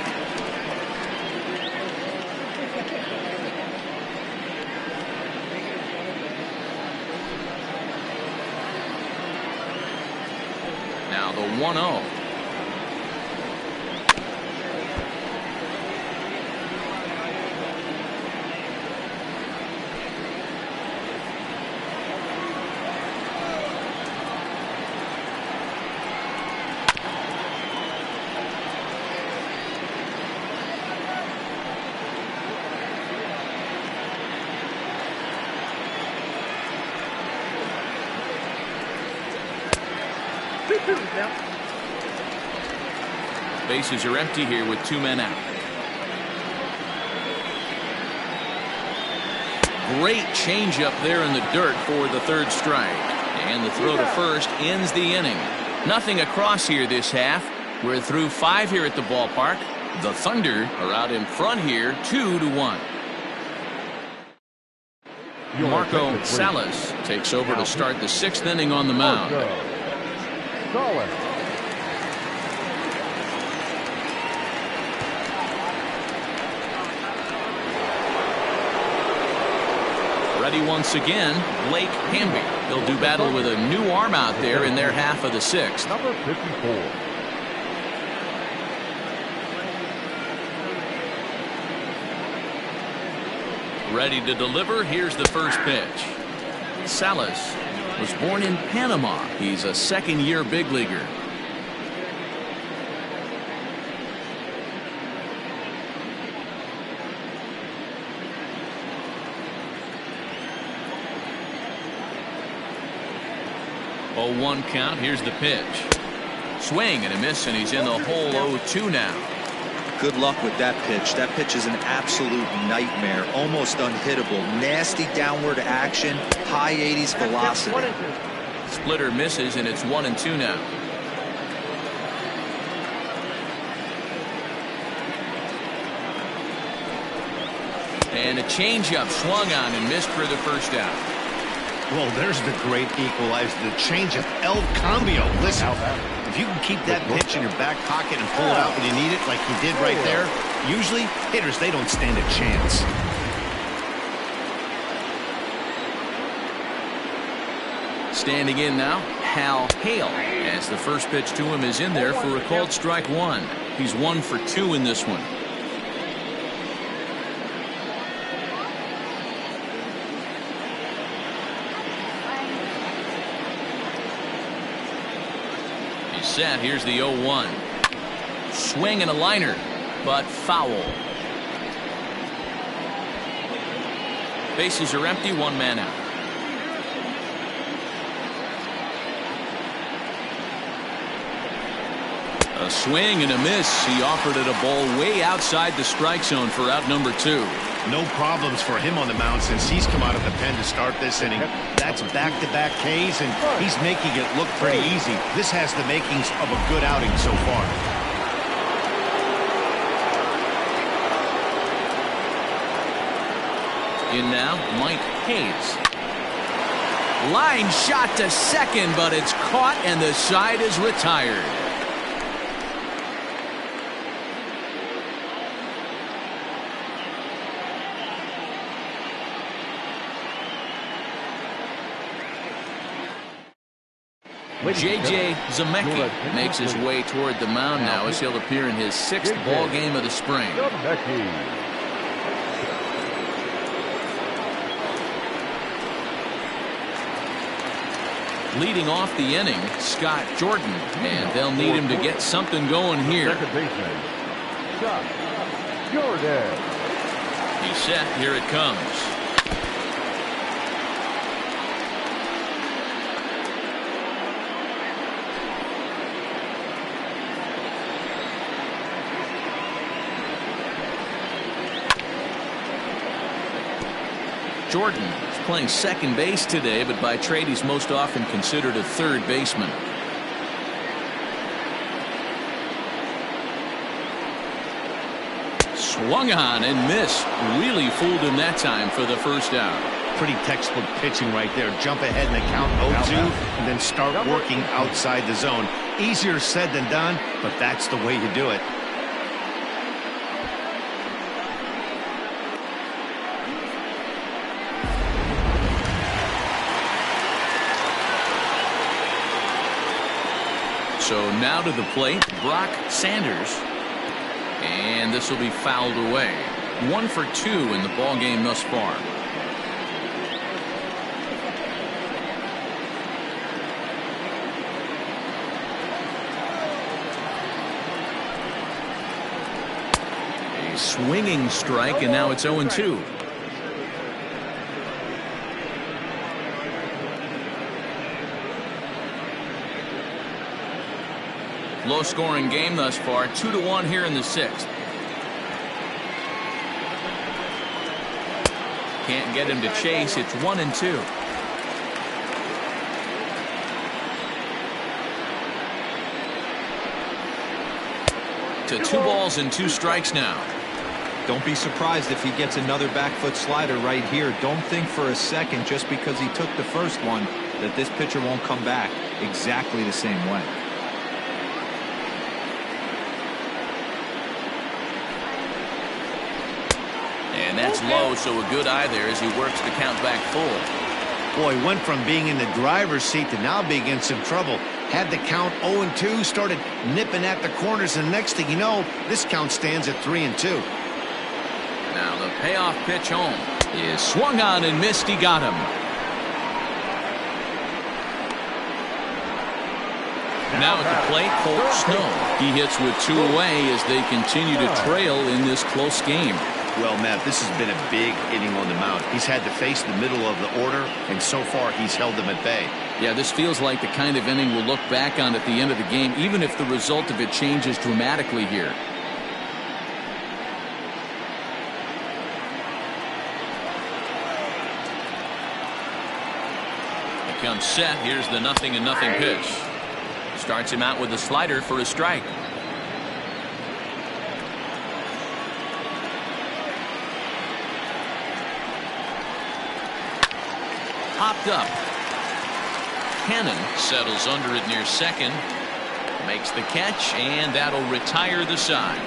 Now the 1-0. Bases are empty here with 2 men out. Great changeup there in the dirt for the third strike. And the throw to first ends the inning. Nothing across here this half. We're through 5 here at the ballpark. The Thunder are out in front here 2-1. Marco Salas takes over to start the 6th inning on the mound. Ready once again, Blake Hamby. They'll do battle with a new arm out there in their half of the 6th. Number 54. Ready to deliver. Here's the first pitch. Salas was born in Panama. He's a second-year big leaguer. Oh, 1 count. Here's the pitch. Swing and a miss, and he's in the hole 0-2 now. Good luck with that pitch. That pitch is an absolute nightmare. Almost unhittable. Nasty downward action. High 80s velocity. Splitter misses, and it's 1-2 now. And a changeup swung on and missed for the first out. Well, there's the great equalizer, the changeup, El Cambio. Listen, if you can keep that pitch in your back pocket and pull it out when you need it, like he did right there, usually hitters, they don't stand a chance. Standing in now, Hal Hale, as the first pitch to him is in there for a called strike 1. He's 1 for 2 in this one. Set. Here's the 0-1. Swing and a liner, but foul. Bases are empty, 1 man out. A swing and a miss. He offered it a ball way outside the strike zone for out number 2. No problems for him on the mound since he's come out of the pen to start this inning. That's back-to-back Ks, and he's making it look pretty easy. This has the makings of a good outing so far. In now, Mike Hayes. Line shot to second, but it's caught, and the side is retired. J.J. Zemecki makes his way toward the mound now as he'll appear in his 6th ball game of the spring. Leading off the inning, Scott Jordan, and they'll need him to get something going here. Second baseman, Scott Jordan. He's set. Here it comes. Jordan is playing second base today, but by trade he's most often considered a third baseman. Swung on and missed. Really fooled him that time for the first out. pretty textbook pitching right there. Jump ahead in the count 0-2 and then start working outside the zone. Easier said than done, but that's the way you do it. So now to the plate, Brock Sanders. And this will be fouled away. 1 for 2 in the ball game thus far. A swinging strike, and now it's 0-2. Low scoring game thus far, 2-1 here in the 6th. Can't get him to chase. It's 1-2. To 2 balls and 2 strikes now. Don't be surprised if he gets another back foot slider right here. Don't think for a second, just because he took the first one, that this pitcher won't come back exactly the same way. And that's low, so a good eye there as he works the count back full. Boy, went from being in the driver's seat to now being in some trouble. Had the count 0-2, started nipping at the corners, and next thing you know, this count stands at 3-2. Now the payoff pitch home is swung on and missed. He got him. Now at the plate, Colt Snow. He hits with 2 away as they continue to trail in this close game. Well, Matt, this has been a big inning on the mound. He's had to face the middle of the order, and so far he's held them at bay. Yeah, this feels like the kind of inning we'll look back on at the end of the game, even if the result of it changes dramatically here. He comes set. Here's the 0-0 pitch. Starts him out with a slider for a strike. Popped up. Cannon settles under it near second. Makes the catch, and that'll retire the side.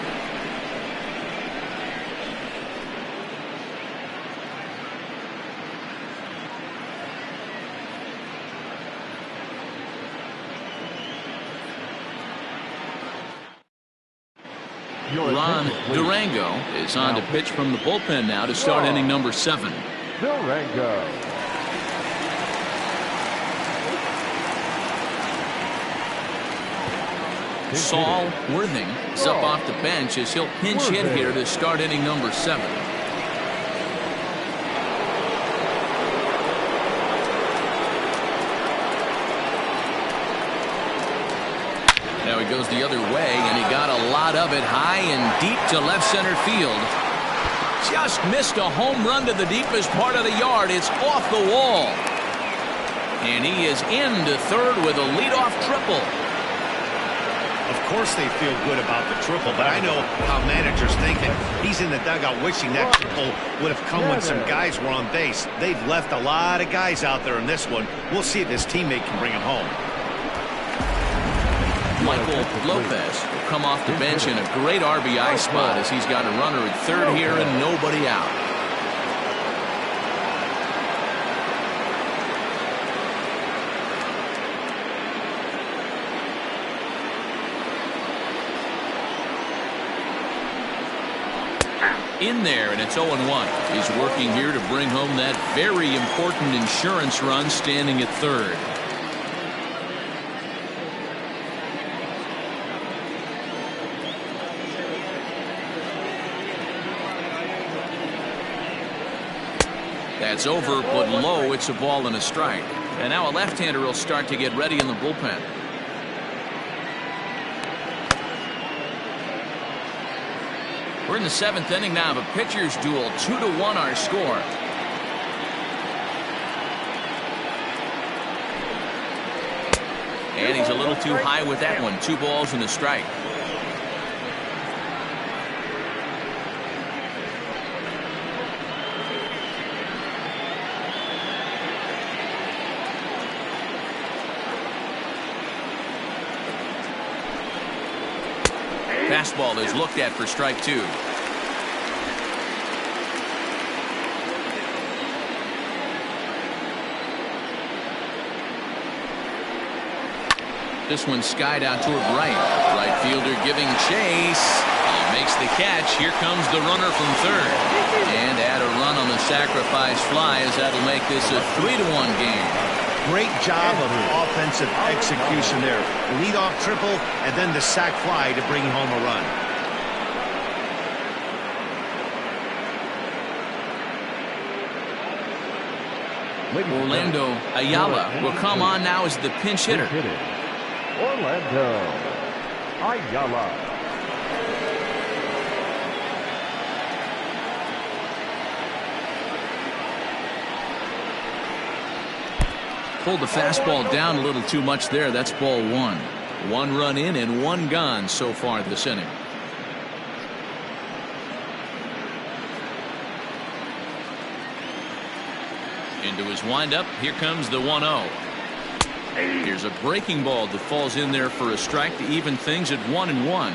Ron Durango is on to pitch from the bullpen now to start inning number 7. Durango. Saul Worthing is up off the bench as he'll pinch hit here to start inning number 7. Now he goes the other way, and he got a lot of it high and deep to left center field. Just missed a home run to the deepest part of the yard. It's off the wall. And he is into third with a leadoff triple. Of course they feel good about the triple, but I know how managers thinking. He's in the dugout wishing that triple would have come when some guys were on base. They've left a lot of guys out there in this one. We'll see if his teammate can bring him home. Michael Lopez will come off the bench in a great RBI spot as he's got a runner at third here and nobody out. In there, and it's 0-1. He's working here to bring home that very important insurance run, standing at third. That's over, but low. It's a ball and a strike. And now a left-hander will start to get ready in the bullpen. We're in the 7th inning now of a pitcher's duel. 2-1 our score. And he's a little too high with that one. 2 balls and a strike. Fastball is looked at for strike 2. This one skied out toward right. Right fielder giving chase. He makes the catch. Here comes the runner from third. And add a run on the sacrifice fly, as that'll make this a 3-1 game. Great job of offensive execution there. Leadoff triple and then the sac fly to bring home a run. Orlando Ayala will come on now as the pinch hitter. Orlando Ayala. Pulled the fastball down a little too much there. That's ball 1. 1 run in and 1 gone so far this inning. Into his windup. Here comes the 1-0. Here's a breaking ball that falls in there for a strike to even things at 1-1.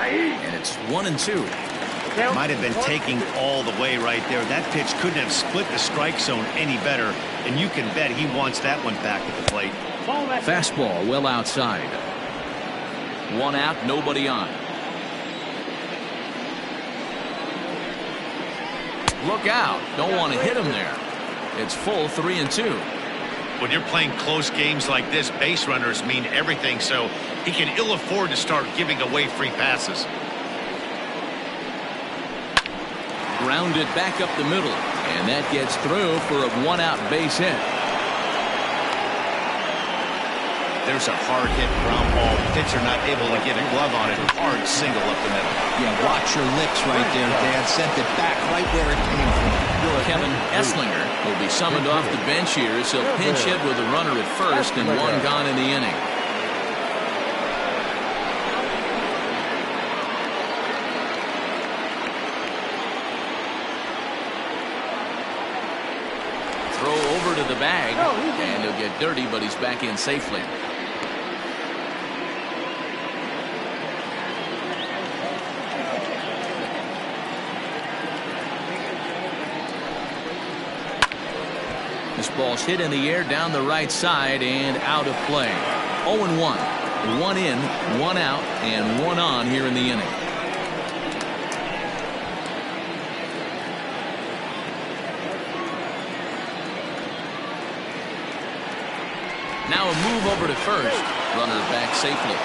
And it's 1-2. Might have been taking all the way right there. That pitch couldn't have split the strike zone any better, and you can bet he wants that one back at the plate. Fastball well outside. 1 out, nobody on. Look out. Don't want to hit him there. It's full 3-2. When you're playing close games like this, base runners mean everything, so he can ill afford to start giving away free passes. Grounded back up the middle, and that gets through for a 1-out base hit. There's a hard hit ground ball. Pitcher not able to get a glove on it. Hard single up the middle. Yeah, watch your lips right there, Dan. Sent it back right where it came from. Kevin Esslinger will be summoned off the bench here as he'll pinch hit with a runner at first and 1 gone in the inning. Throw over to the bag, and he'll get dirty, but he's back in safely. This ball's hit in the air down the right side and out of play. 0-1. 1 in, 1 out, and 1 on here in the inning. Now a move over to first. Runner back safely.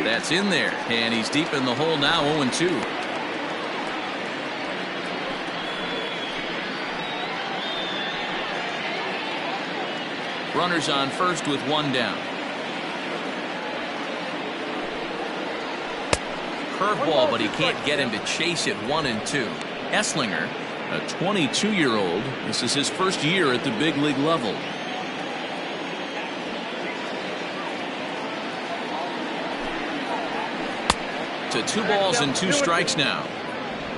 That's in there, and he's deep in the hole now. 0-2. Runners on first with 1 down. Curveball, but he can't get him to chase it. 1-2. Esslinger, a 22-year-old. This is his first year at the big league level. To 2 balls and 2 strikes now.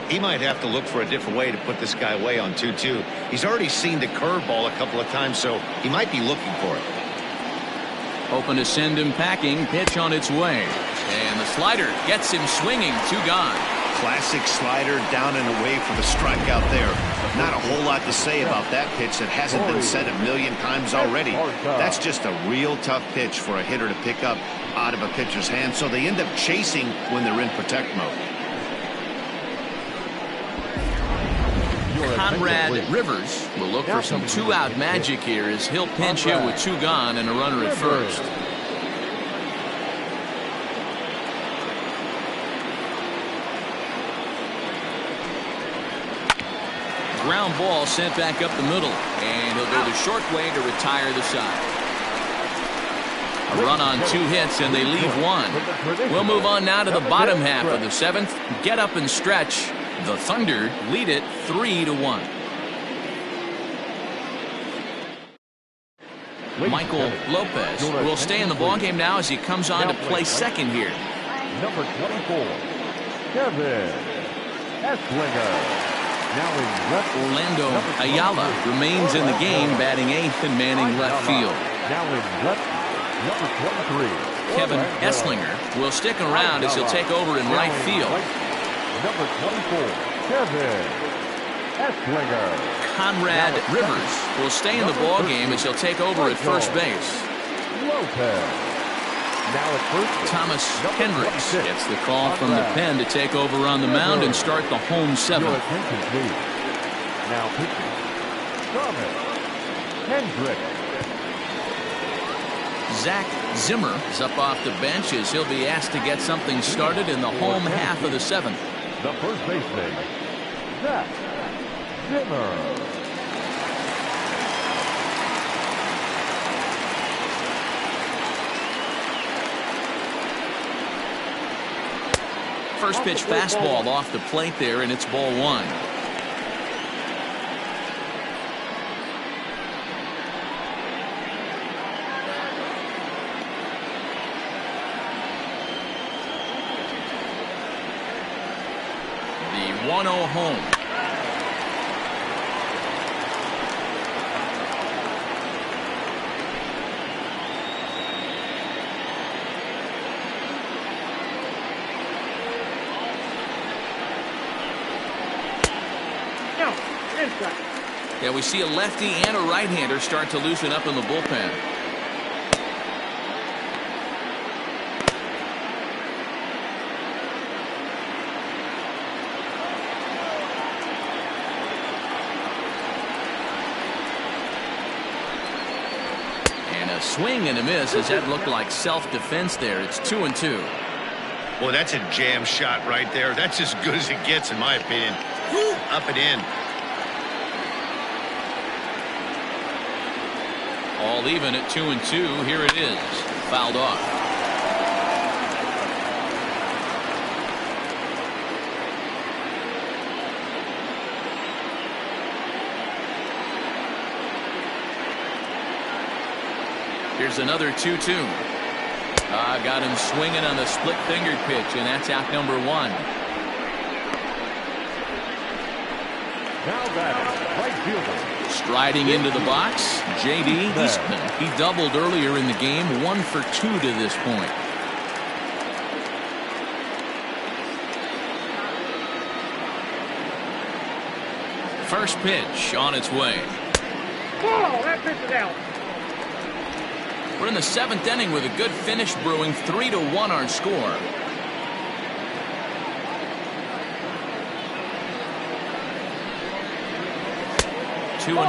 He might have to look for a different way to put this guy away on 2-2. He's already seen the curveball a couple of times, so he might be looking for it. Hoping to send him packing. Pitch on its way. And the slider gets him swinging. 2 gone. Classic slider down and away for the strikeout there. Not a whole lot to say about that pitch that hasn't been said a million times already. That's just a real tough pitch for a hitter to pick up out of a pitcher's hand, so they end up chasing when they're in protect mode. Conrad Rivers will look for some 2-out magic here as he'll pinch hit with 2 gone and a runner at first. Ground ball sent back up the middle, and he'll go the short way to retire the side. A run on 2 hits, and they leave 1. We'll move on now to the bottom half of the 7th. Get up and stretch. The Thunder lead it 3-1. Michael Lopez will stay in the ballgame now as he comes on to play second here. Number 24, Kevin Esslinger. Now in left. Orlando Ayala remains in the game, batting 8th and manning left field. Now in left, number 23, Kevin Esslinger will stick around as he'll take over in right field. Number 24, Kevin Esslinger. Conrad Rivers will stay in the ball game as he'll take over at first base. Lopez. Now at first, Thomas Hendricks gets the call from the pen to take over on the mound and start the home 7th. Your attention, please. Now pitching, Thomas Hendricks. Zach Zimmer is up off the bench as he'll be asked to get something started in the home half of the 7th. The first baseman, Zach Zimmer. First pitch fastball off the plate there, and it's ball 1. The 1-0 home. Yeah, we see a lefty and a right-hander start to loosen up in the bullpen. And a swing and a miss as that looked like self-defense there. It's 2-2. Well, that's a jam shot right there. That's as good as it gets, in my opinion. Woo, up and in. All even at 2-2. Here it is. Fouled off. Here's another 2-2. Got him swinging on the split-fingered pitch, and that's out number 1. Now batting, right fielder. Striding into the box, J.D. Eastman. He doubled earlier in the game, 1 for 2 to this point. First pitch on its way. Whoa, that pitch is out. We're in the 7th inning with a good finish brewing. 3-1 our score. Oh, 2-0.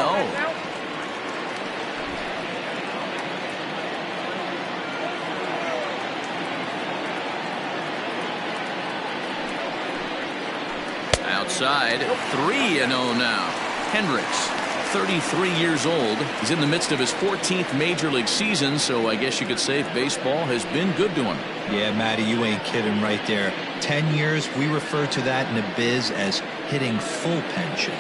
Outside, 3-0 now. Hendricks, 33 years old. He's in the midst of his 14th major league season, so I guess you could say baseball has been good to him. Yeah, Matty, you ain't kidding right there. 10 years, we refer to that in the biz as hitting full pension.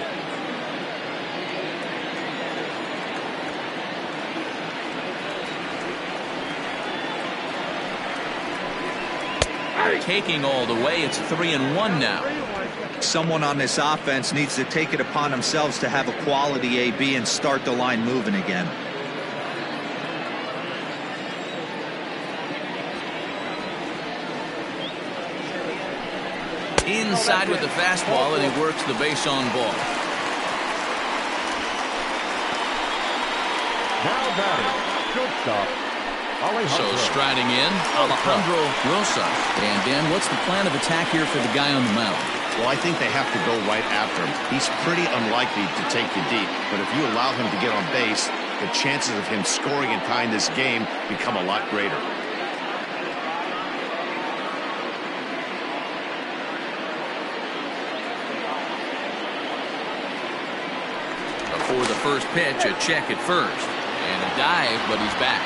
Taking all the way, it's 3-1 now. Someone on this offense needs to take it upon themselves to have a quality AB and start the line moving again. Inside with the fastball, and he works the base on ball. Now batting, shortstop. So striding in, Alejandro Rosa. And Dan, what's the plan of attack here for the guy on the mound? Well, I think they have to go right after him. He's pretty unlikely to take you deep, but if you allow him to get on base, the chances of him scoring and tying this game become a lot greater. Before the first pitch, a check at first. And a dive, but he's back.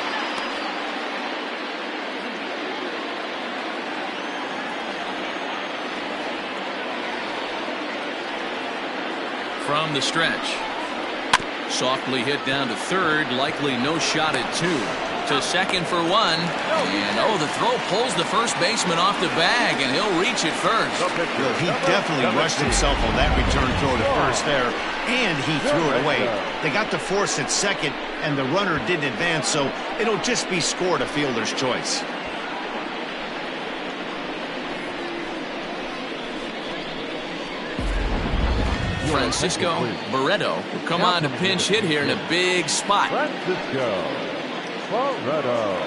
From the stretch. Softly hit down to third, likely no shot at 2. To second for one. And, oh, the throw pulls the first baseman off the bag, and he'll reach it first. Well, he definitely rushed himself on that return throw to first there, and he threw it away. They got the force at second, and the runner didn't advance, so it'll just be scored a fielder's choice. Francisco Barreto will come on to pinch hit here in a big spot. Francisco Barreto.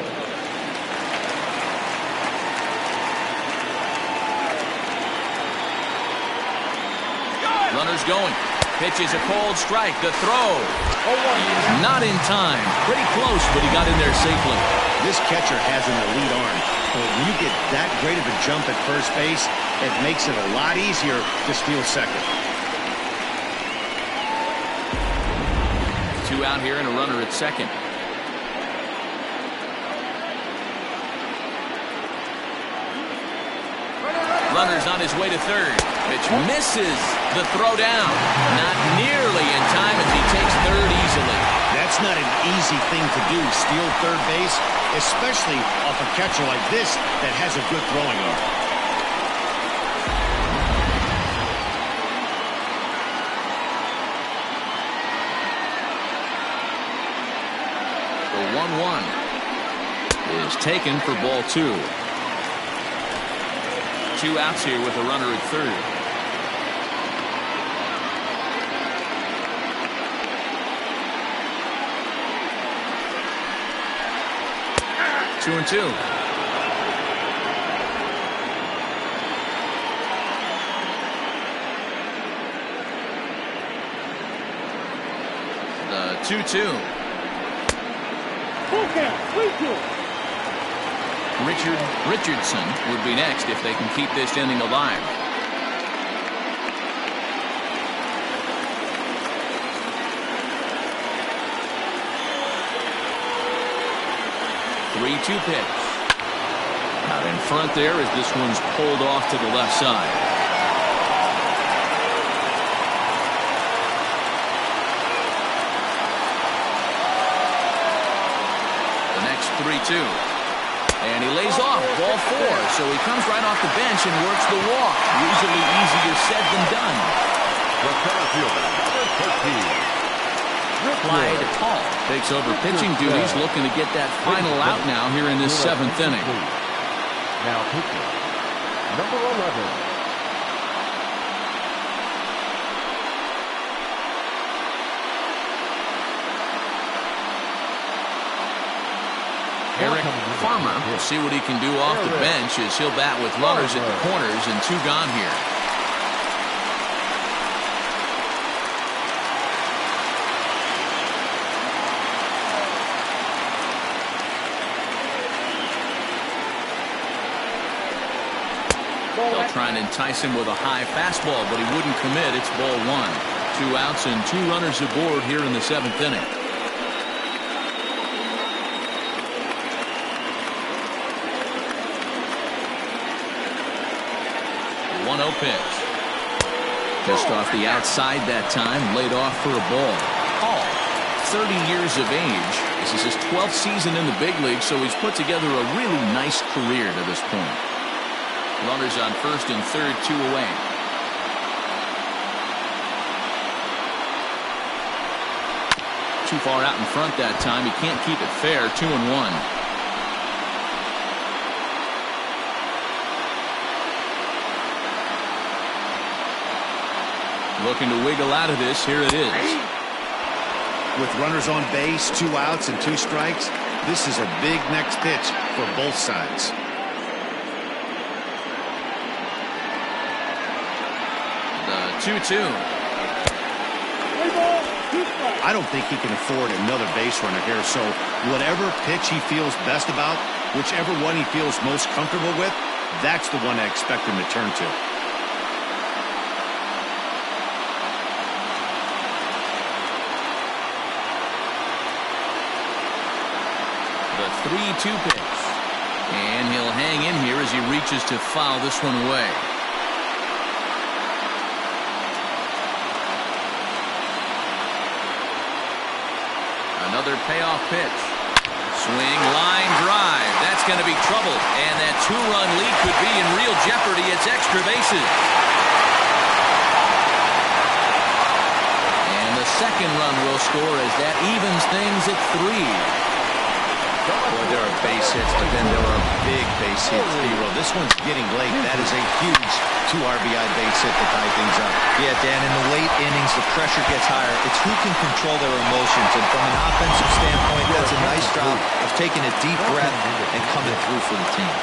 Runners going. Pitch is a cold strike. The throw not in time. Pretty close, but he got in there safely. This catcher has an elite arm. But when you get that great of a jump at first base, it makes it a lot easier to steal second. 2 out here and a runner at second. Runner's on his way to third. Pitch misses. The throw down. Not nearly in time as he takes third easily. That's not an easy thing to do, steal third base, especially off a catcher like this that has a good throwing arm. The 1-1 is taken for ball 2. 2 outs here with a runner at third. Two and 2. The 2-2. Richardson would be next if they can keep this inning alive. The 3-2 pitch. Out in front there as this one's pulled off to the left side. The next 3-2. And he lays off, ball 4, so he comes right off the bench and works the walk. Usually easier said than done. The center fielder, number 13. Clyde Hall takes over pitching duties, looking to get that final out now here in this 7th inning. Now pitching, number 11. Eric Farmer will see what he can do off the bench as he'll bat with runners at the corners and 2 gone here. They'll try and entice him with a high fastball, but he wouldn't commit. It's ball 1. 2 outs and 2 runners aboard here in the 7th inning. 1-0 pitch. Just off the outside that time, laid off for a ball. Hall, 30 years of age. This is his 12th season in the big league, so he's put together a really nice career to this point. Runners on first and third, 2 away. Too far out in front that time. He can't keep it fair. 2-1. Looking to wiggle out of this. Here it is. With runners on base, 2 outs and 2 strikes, this is a big next pitch for both sides. The 2-2. I don't think he can afford another base runner here, so whatever pitch he feels best about, whichever one he feels most comfortable with, that's the one I expect him to turn to. The 3-2 pitch. And he'll hang in here as he reaches to foul this one away. Another payoff pitch. Swing, line drive. That's going to be trouble. And that 2-run lead could be in real jeopardy. It's extra bases. And the second run will score as that evens things at 3. Boy, there are base hits, but then there are big base hits, Hero. This one's getting late. That is a huge 2 RBI base hit to tie things up. Yeah, Dan, in the late innings, the pressure gets higher. It's who can control their emotions. And from an offensive standpoint, that's a nice job of taking a deep breath and coming through for the team.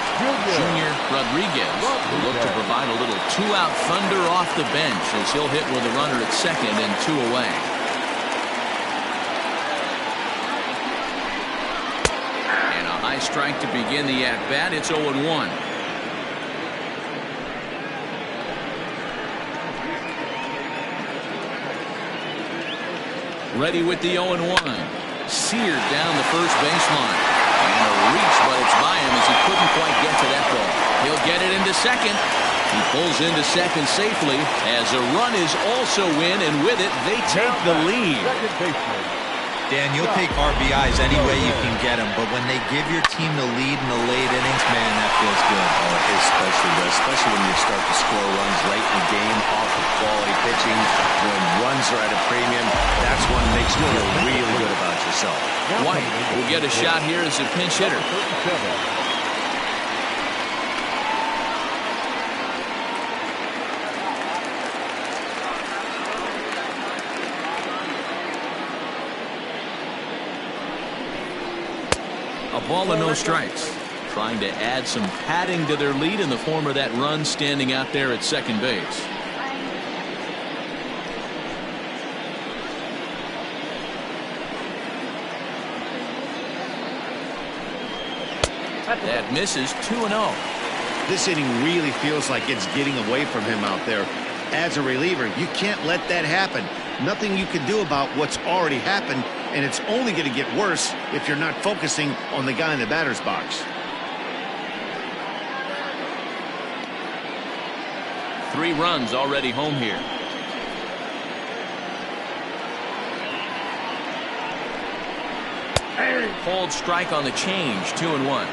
Junior Rodriguez will look to provide a little 2-out thunder off the bench as he'll hit with a runner at second and 2 away. High strike to begin the at-bat. It's 0-1. Ready with the 0-1. Seared down the first baseline. And a reach, but it's by him as he couldn't quite get to that ball. He'll get it into second. He pulls into second safely as a run is also in, and with it, they take the lead. Dan, you'll take RBIs any way you can get them, but when they give your team the lead in the late innings, man, that feels good. Oh, especially when you start to score runs late in the game off of quality pitching, when runs are at a premium, that's what makes you feel really good about yourself. White will get a shot here as a pinch hitter. A ball and no strikes. Trying to add some padding to their lead in the form of that run standing out there at second base. That misses. 2-0. This inning really feels like it's getting away from him out there. As a reliever, you can't let that happen. Nothing you can do about what's already happened, and it's only going to get worse if you're not focusing on the guy in the batter's box. 3 runs already home here. Hold strike on the change. 2-1.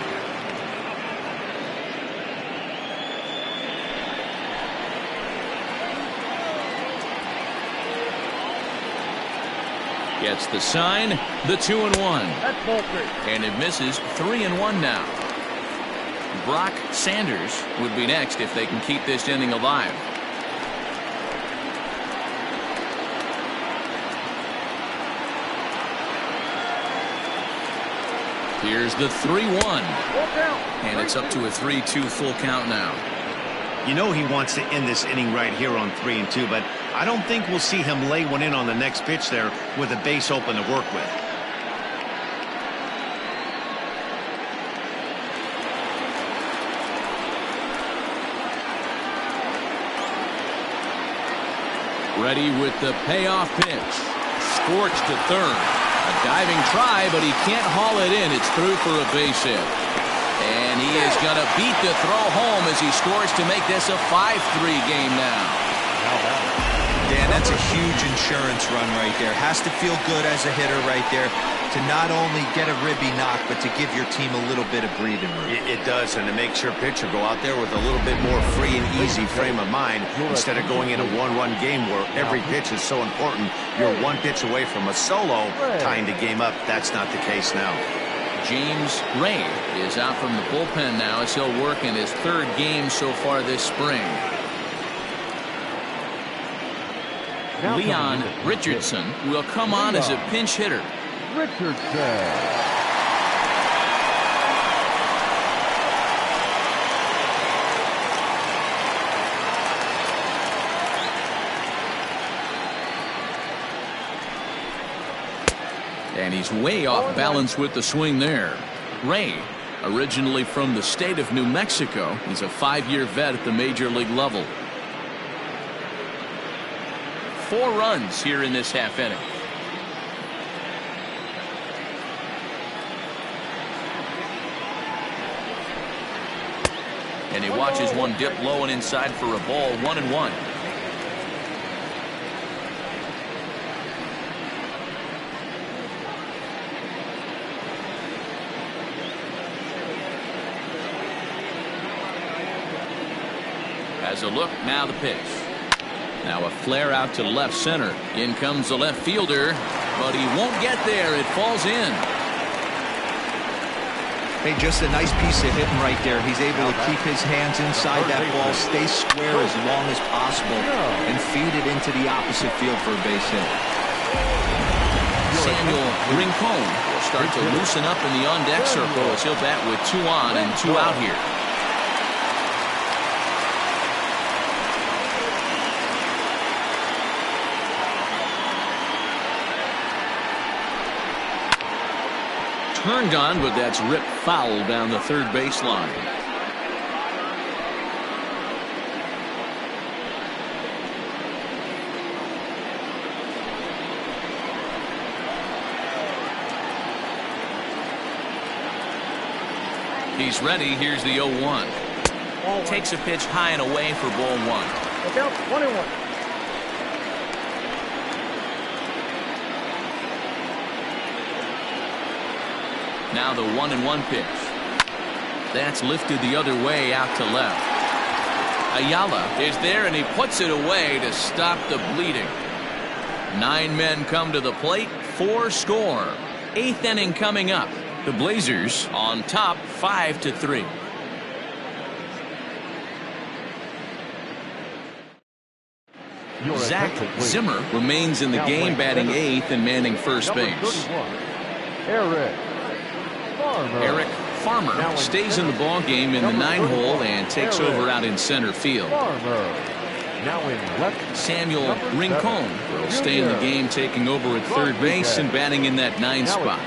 Gets the sign. The 2-1. That's ball 3. And it misses. 3-1 now. Brock Sanders would be next if they can keep this inning alive. Here's the 3-1. And it's up to a 3-2 full count now. You know he wants to end this inning right here on 3-2, but I don't think we'll see him lay one in on the next pitch there with a base open to work with. Ready with the payoff pitch. Scorched to third. A diving try, but he can't haul it in. It's through for a base hit. And he is going to beat the throw home as he scores to make this a 5-3 game now. Dan, that's a huge insurance run right there. Has to feel good as a hitter right there to not only get a ribby knock, but to give your team a little bit of breathing room. It does, and it makes your pitcher go out there with a little bit more free and easy frame of mind instead of going in a one-run game where every pitch is so important. You're one pitch away from a solo tying the game up. That's not the case now. James Ray is out from the bullpen now as he'll work in his 3rd game so far this spring. Leon Richardson will come on as a pinch hitter. And he's way off balance with the swing there. Ray, originally from the state of New Mexico, he's a 5-year vet at the major league level. 4 runs here in this half inning. And he watches one dip low and inside for a ball. 1-1. Has a look. Now the pitch. Now a flare out to left center. In comes the left fielder, but he won't get there. It falls in. Hey, just a nice piece of hitting right there. He's able to keep his hands inside that ball, stay square as long as possible, and feed it into the opposite field for a base hit. Samuel Rincon will start to loosen up in the on-deck circle as he'll bat with 2 on and 2 out here. Turned on, but that's ripped foul down the third baseline. He's ready. Here's the 0-1. Takes a pitch high and away for ball 1. Look out, 1-1. Now the 1-1 pitch. That's lifted the other way out to left. Ayala is there and he puts it away to stop the bleeding. 9 men come to the plate, 4 score. 8th inning coming up. The Blazers on top 5-3. Zach Zimmer remains in the game, batting 8th and manning first base. Eric Farmer stays in the ball game in the 9-hole and takes over out in center field. Samuel Rincon will stay in the game, taking over at third base and batting in that 9 spot.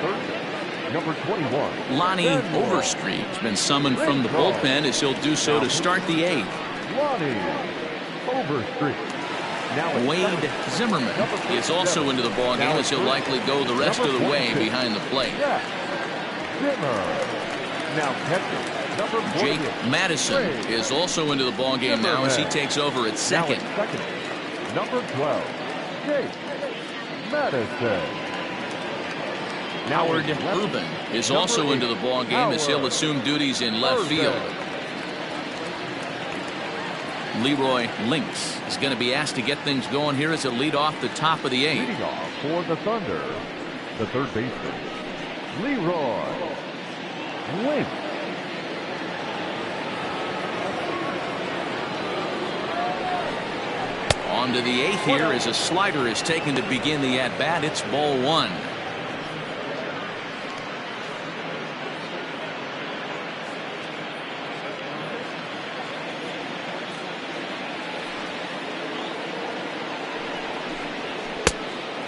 Lonnie Overstreet has been summoned from the bullpen as he'll do so to start the 8th. Wade Zimmerman is also into the ball game as he'll likely go the rest of the way behind the plate. Jake Madison is also into the ball game now as he takes over at second. Number 12, Jake Madison. Howard Urban is also into the ball game as he'll assume duties in left field. Leroy Lynx is going to be asked to get things going here as it lead off the top of the 8th. Leading off for the Thunder, the third baseman, Leroy Lynx. On to the 8th here as a slider is taken to begin the at-bat. It's ball 1.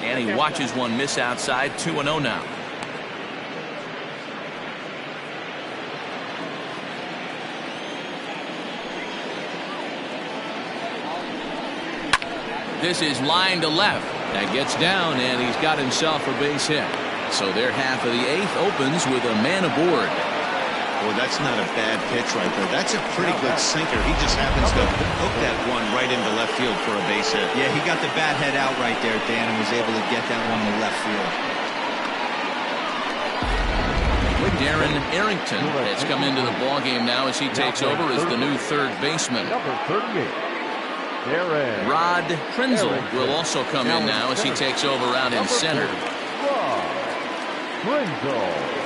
And he watches one miss outside. 2-0 now. This is line to left. That gets down, and he's got himself a base hit. So their half of the 8th opens with a man aboard. Well, that's not a bad pitch right there. That's a pretty good sinker. He just happens to hook that one right into left field for a base hit. Yeah, he got the bat head out right there, Dan, and was able to get that one to left field. Darren Arrington has come into the ball game now as he takes over as the new third baseman. Number 38, Darren Rod Krenzel will also come in now as he takes over out in center. Rod Krenzel.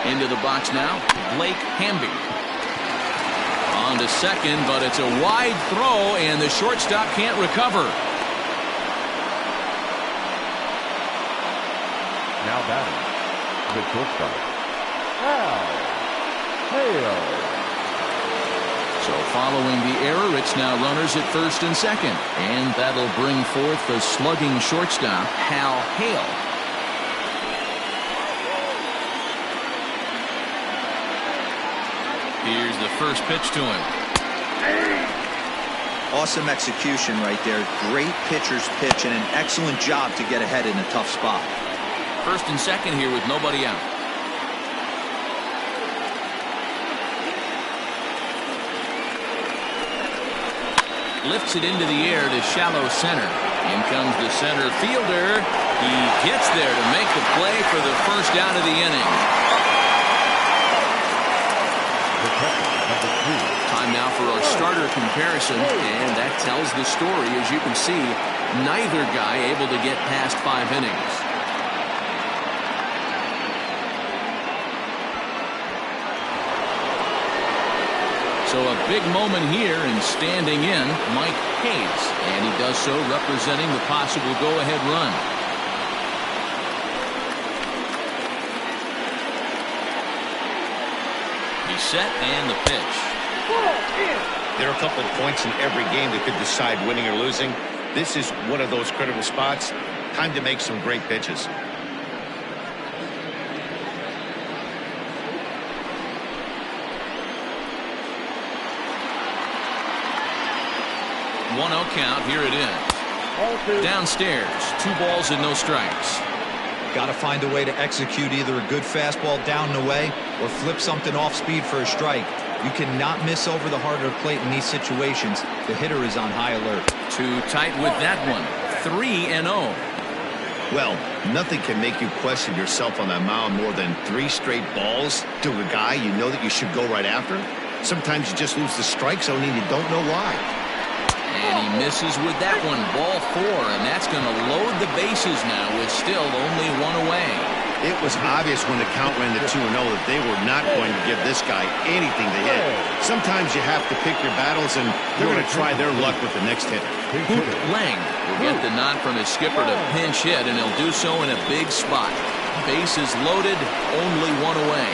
Into the box now, Blake Hamby. On to second, but it's a wide throw, and the shortstop can't recover. Now batting, the shortstop, Al Hale. So following the error, it's now runners at first and second, and that'll bring forth the slugging shortstop, Hal Hale. Here's the first pitch to him. Awesome execution right there. Great pitcher's pitch and an excellent job to get ahead in a tough spot. First and second here with nobody out. Lifts it into the air to shallow center. In comes the center fielder. He gets there to make the play for the first out of the inning. Time now for our starter comparison, and that tells the story. As you can see, neither guy able to get past 5 innings. So a big moment here, and standing in, Mike Hayes. And he does so representing the possible go-ahead run. He's set, and the pitch. There are a couple of points in every game that could decide winning or losing. This is one of those critical spots. Time to make some great pitches. 1-0 count. Here it is. Downstairs, 2 balls and no strikes. Got to find a way to execute either a good fastball down and away or flip something off speed for a strike. You cannot miss over the heart of the plate in these situations. The hitter is on high alert. Too tight with that one. 3-0. Well, nothing can make you question yourself on that mound more than 3 straight balls to a guy you know that you should go right after. Sometimes you just lose the strike zone and you don't know why. And he misses with that one. Ball 4, and that's going to load the bases now with still only 1 away. It was obvious when the count ran to 2-0 that they were not going to give this guy anything to hit. Sometimes you have to pick your battles, and they're going to try their luck with the next hitter. Hoot Lang will get the nod from his skipper to pinch hit, and he'll do so in a big spot. Bases loaded, only 1 away.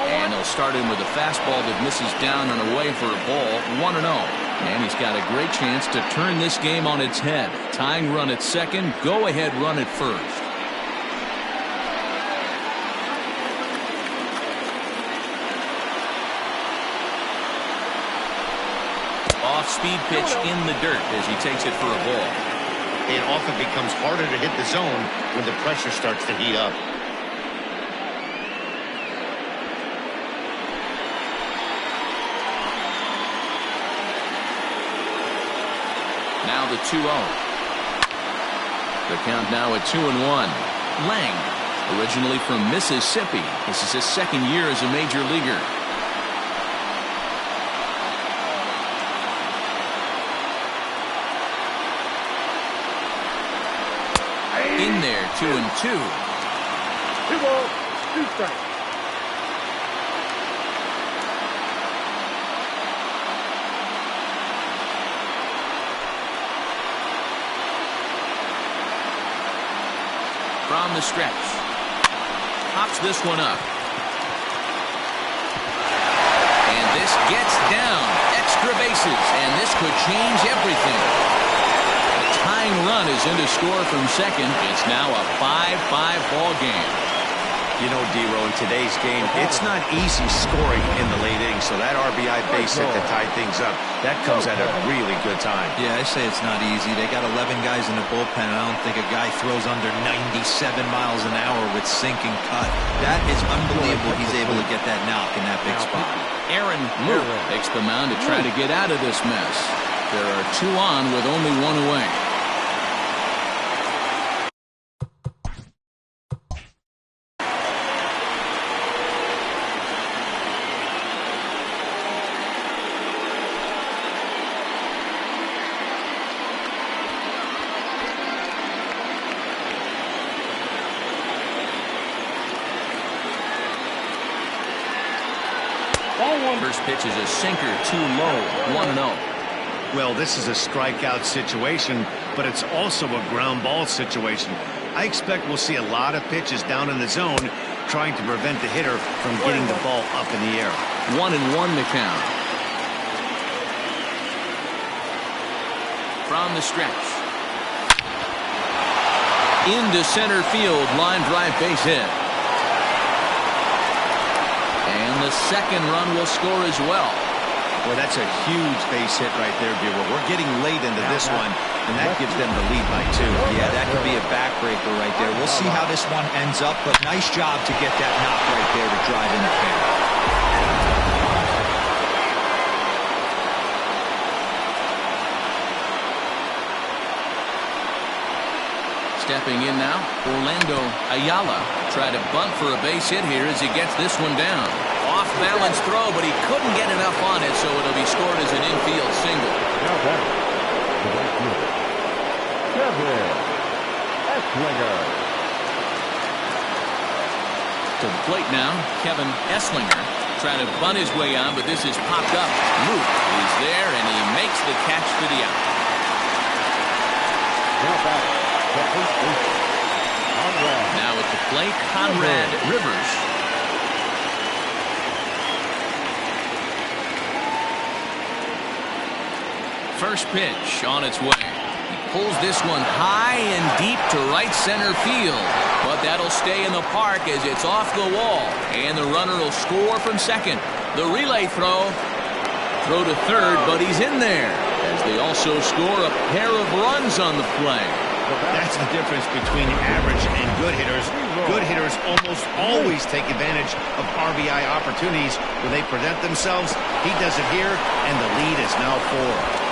And he'll start in with a fastball that misses down and away for a ball. 1-0. And he's got a great chance to turn this game on its head. Tying run at second, go-ahead run at first. Off-speed pitch in the dirt as he takes it for a ball. It often becomes harder to hit the zone when the pressure starts to heat up. Now the 2-0. The count now at 2-1. Lang, originally from Mississippi. This is his second year as a major leaguer. In there, 2-2. 2 balls, 2 strikes. From the stretch. Pops this one up. And this gets down. Extra bases. And this could change everything. The tying run is in to score from second. It's now a 5-5 ball game. You know, D-Row, in today's game, it's not easy scoring in the late innings, so that RBI base hit to tie things up, that comes at a really good time. Yeah, I say it's not easy. They got 11 guys in the bullpen. I don't think a guy throws under 97 miles an hour with sink and cut. That is unbelievable he's able to get that knock in that big spot. Aaron Luke takes the mound to try to get out of this mess. There are 2 on with only 1 away. First pitch is a sinker, too low, 1-0. Well, this is a strikeout situation, but it's also a ground ball situation. I expect we'll see a lot of pitches down in the zone trying to prevent the hitter from getting the ball up in the air. 1-1 to count. From the stretch. Into center field, line drive base hit. And the second run will score as well. Well, that's a huge base hit right there, viewer. We're getting late into this one, and that gives them the lead by 2. Yeah, that could be a backbreaker right there. We'll see how this one ends up, but nice job to get that knock right there to drive in the pair. Stepping in now, Orlando Ayala. Try to bunt for a base hit here as he gets this one down. Off-balance throw, but he couldn't get enough on it, so it'll be scored as an infield single. Now back, the right fielder, Kevin Esslinger. To the plate now, Kevin Esslinger. Trying to bunt his way on, but this is popped up. Luke is there, and he makes the catch for the out. Now back, the first baseman, Conrad. Now at the plate, Conrad Rivers. First pitch on its way. He pulls this one high and deep to right center field. But that'll stay in the park as it's off the wall. And the runner will score from second. The relay throw. Throw to third, but he's in there. As they also score a pair of runs on the play. That's the difference between average and good hitters. Good hitters almost always take advantage of RBI opportunities when they present themselves. He does it here, and the lead is now 4.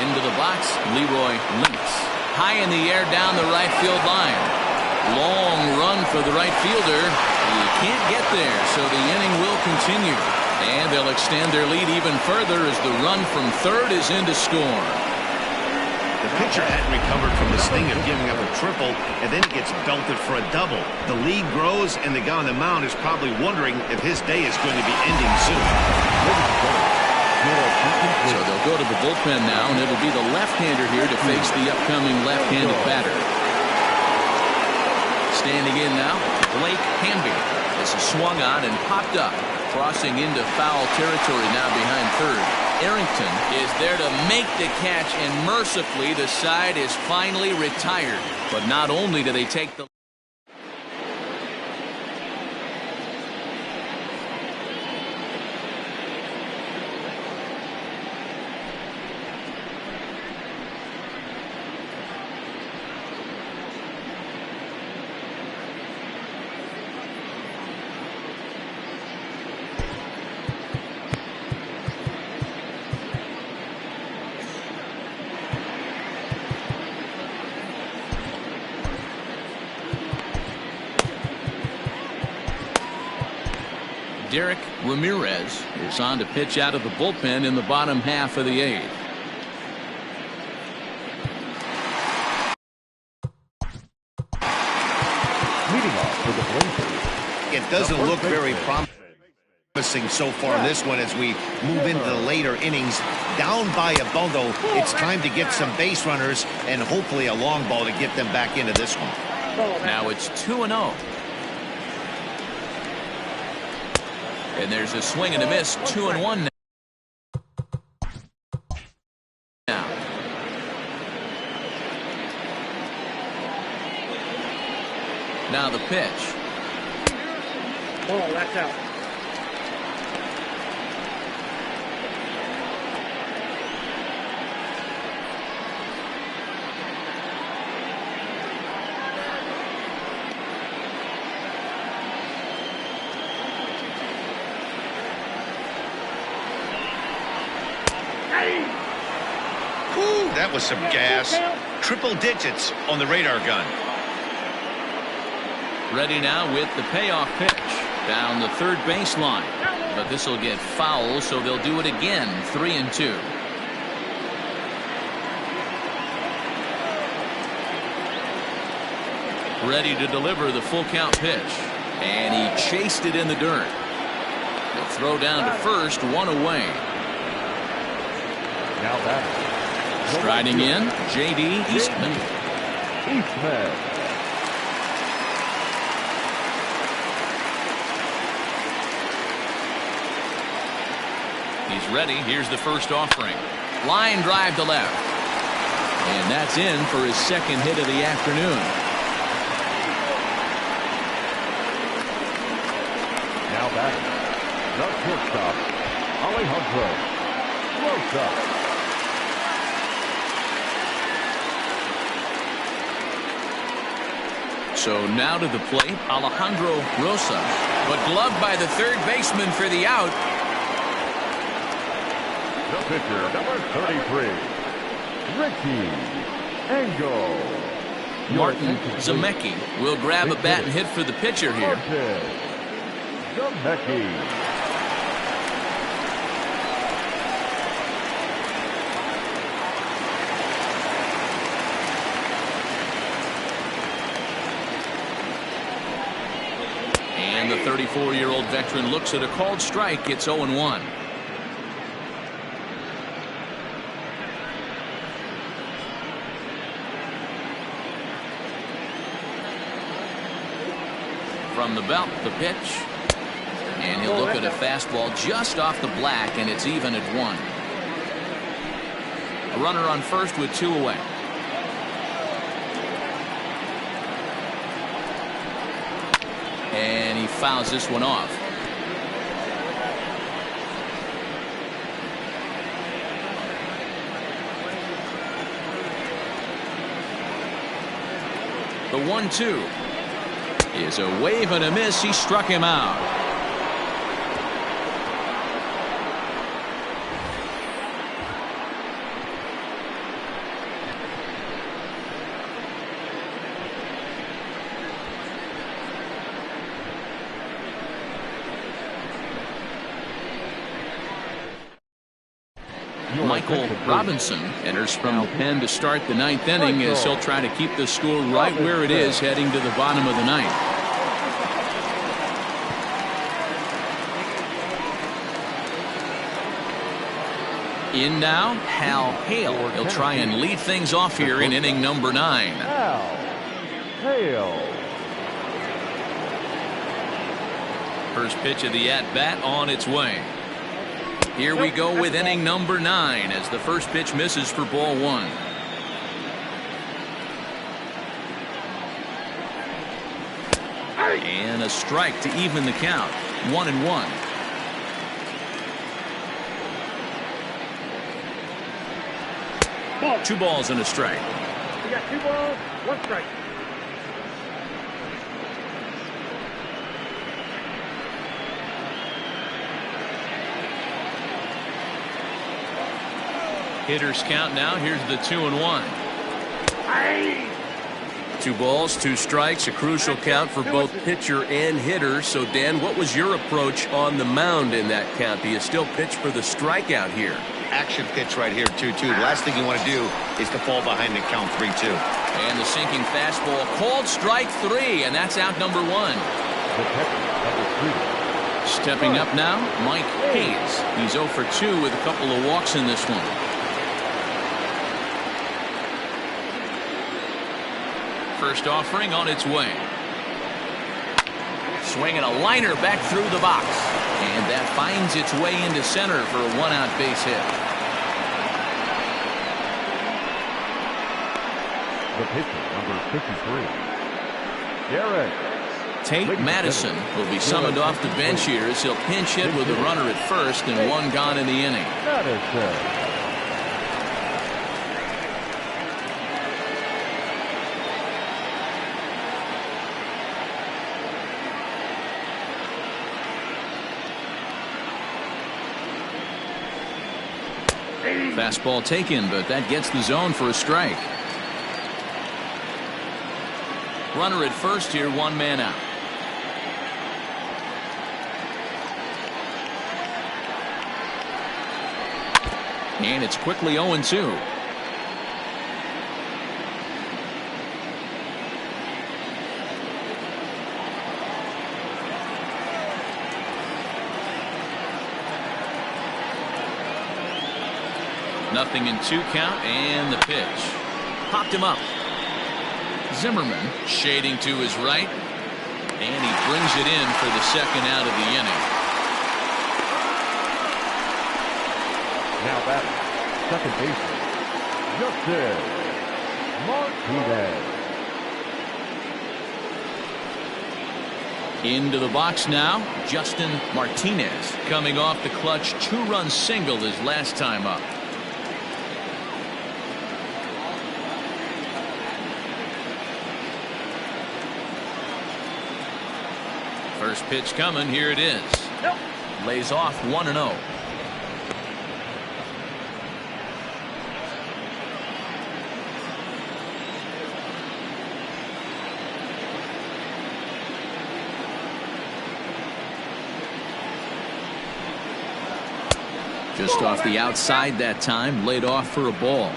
Into the box, Leroy Lynch. High in the air down the right field line. Long run for the right fielder. He can't get there, so the inning will continue. And they'll extend their lead even further as the run from third is in to score. The pitcher hadn't recovered from the sting of giving up a triple, and then he gets belted for a double. The lead grows, and the guy on the mound is probably wondering if his day is going to be ending soon. So they'll go to the bullpen now, and it'll be the left-hander here to face the upcoming left-handed batter. Standing in now, Blake Hamby. This is swung on and popped up. Crossing into foul territory now behind third. Arrington is there to make the catch, and mercifully the side is finally retired. But not only do they take the Derek Ramirez is on to pitch out of the bullpen in the bottom half of the 8th. Leading off for the Blazers. It doesn't look very promising so far in this one as we move into the later innings. Down by a bundle, it's time to get some base runners and hopefully a long ball to get them back into this one. Now it's 2-0. And there's a swing and a miss. 2-1 now. Now the pitch. Oh, that's out. That was some gas. Triple digits on the radar gun. Ready now with the payoff pitch. Down the third baseline. But this will get foul, so they'll do it again. 3-2. Ready to deliver the full count pitch. And he chased it in the dirt. The throw down to first, one away. Now back. Striding in, J.D. Eastman. He's ready. Here's the first offering. Line drive to left. And that's in for his second hit of the afternoon. Now batting, the shortstop, Alejandro Rosa. So now to the plate, Alejandro Rosa, but gloved by the third baseman for the out. The pitcher, number 33, Ricky Engel. Martin Zemecki will grab a bat and hit for the pitcher here. Zemecki. And the 34-year-old veteran looks at a called strike. It's 0-1. From the belt, the pitch. And he'll look at a fastball just off the black, and it's even at 1. A runner on first with 2 away. And he fouls this one off. The 1-2 is a wave and a miss. He struck him out. Michael Robinson enters from the pen to start the 9th inning as he'll try to keep the score right where it is heading to the bottom of the 9th. In now, Hal Hale. He'll try and lead things off here in inning number 9. Hal Hale. First pitch of the at-bat on its way. Here we go with inning number 9 as the first pitch misses for ball 1. And a strike to even the count. 1-1. Ball. 2 balls and a strike. We got 2 balls, 1 strike. Hitters count now. Here's the 2-1. 2 balls, 2 strikes, a crucial count for both pitcher and hitter. So, Dan, what was your approach on the mound in that count? Do you still pitch for the strikeout here? Action pitch right here, 2-2. The last thing you want to do is to fall behind the count 3-2. And the sinking fastball called strike 3, and that's out number 1. The pitcher, number 3. Stepping up now, Mike Hayes. He's 0 for 2 with a couple of walks in this one. First offering on its way. Swinging a liner back through the box. And that finds its way into center for a 1-out base hit. The pitcher, number 53, Garrett Tate Madison will be summoned off the bench here as he'll pinch hit with a runner at first and 1 gone in the inning. Madison. Fastball taken, but that gets the zone for a strike. Runner at first here, 1 man out. And it's quickly 0-2. Nothing in 2 count, and the pitch. Popped him up. Zimmerman shading to his right, and he brings it in for the second out of the inning. Now batting, second baseman, Justin Martinez. Into the box now, Justin Martinez, coming off the clutch 2-run single his last time up. First pitch coming, here it is. Nope. Lays off 1-0. Just off the outside that time, laid off for a ball.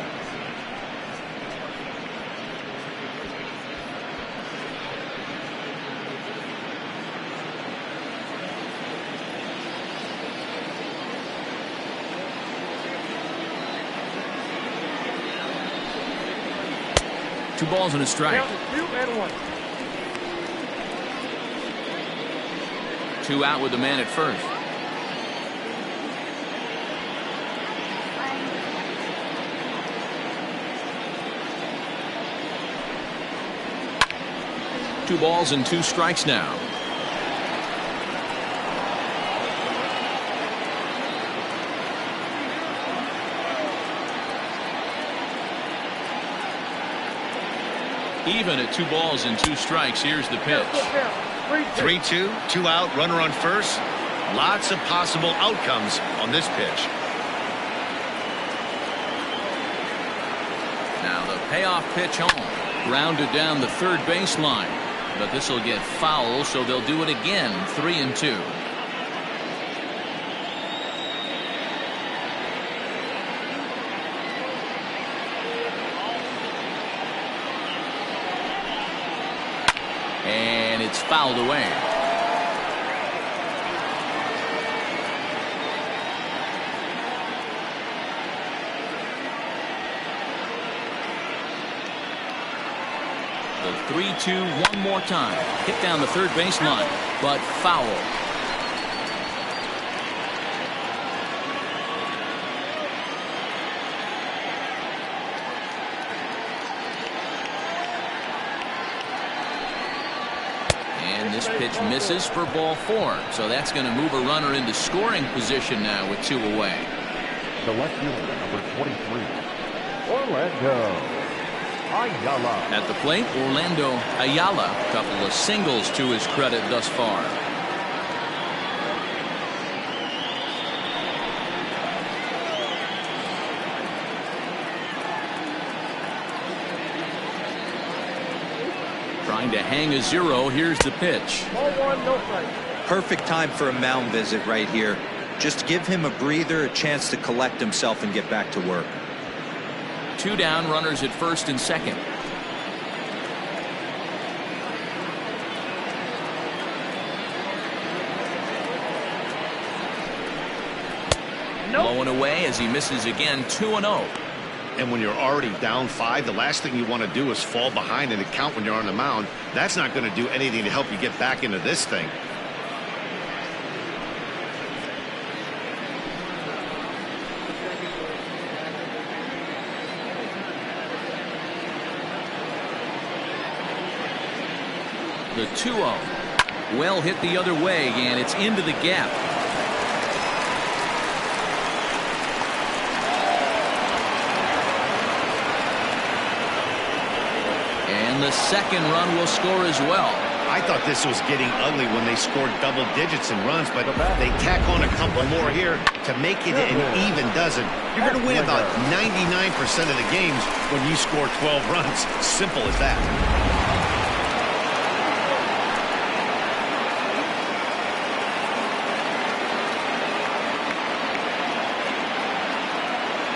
Two balls and a strike. Count is 2-1. 2 out with the man at first. Two balls and 2 strikes now. Even at 2 balls and 2 strikes. Here's the pitch. 3-2, 2 out, runner on first. Lots of possible outcomes on this pitch. Now the payoff pitch home. Grounded down the third baseline. But this will get foul, so they'll do it again. 3-2. And it's fouled away. The 3-2 one more time. Hit down the third baseline, but foul. And this pitch misses for ball 4. So that's going to move a runner into scoring position now with 2 away. The left fielder, number 23, Orlando Ayala. At the plate, Orlando Ayala. A couple of singles to his credit thus far. Trying to hang a 0. Here's the pitch. Ball 1, no strike. Perfect time for a mound visit right here. Just give him a breather, a chance to collect himself and get back to work. 2 down, runners at first and second. Blowing away as he misses again. 2-0. And when you're already down 5, the last thing you want to do is fall behind in the count when you're on the mound. That's not going to do anything to help you get back into this thing. The 2-0. Well hit the other way, and it's into the gap. And the second run will score as well. I thought this was getting ugly when they scored double digits in runs, but they tack on a couple more here to make it an even dozen. You're going to win about 99% of the games when you score 12 runs. Simple as that.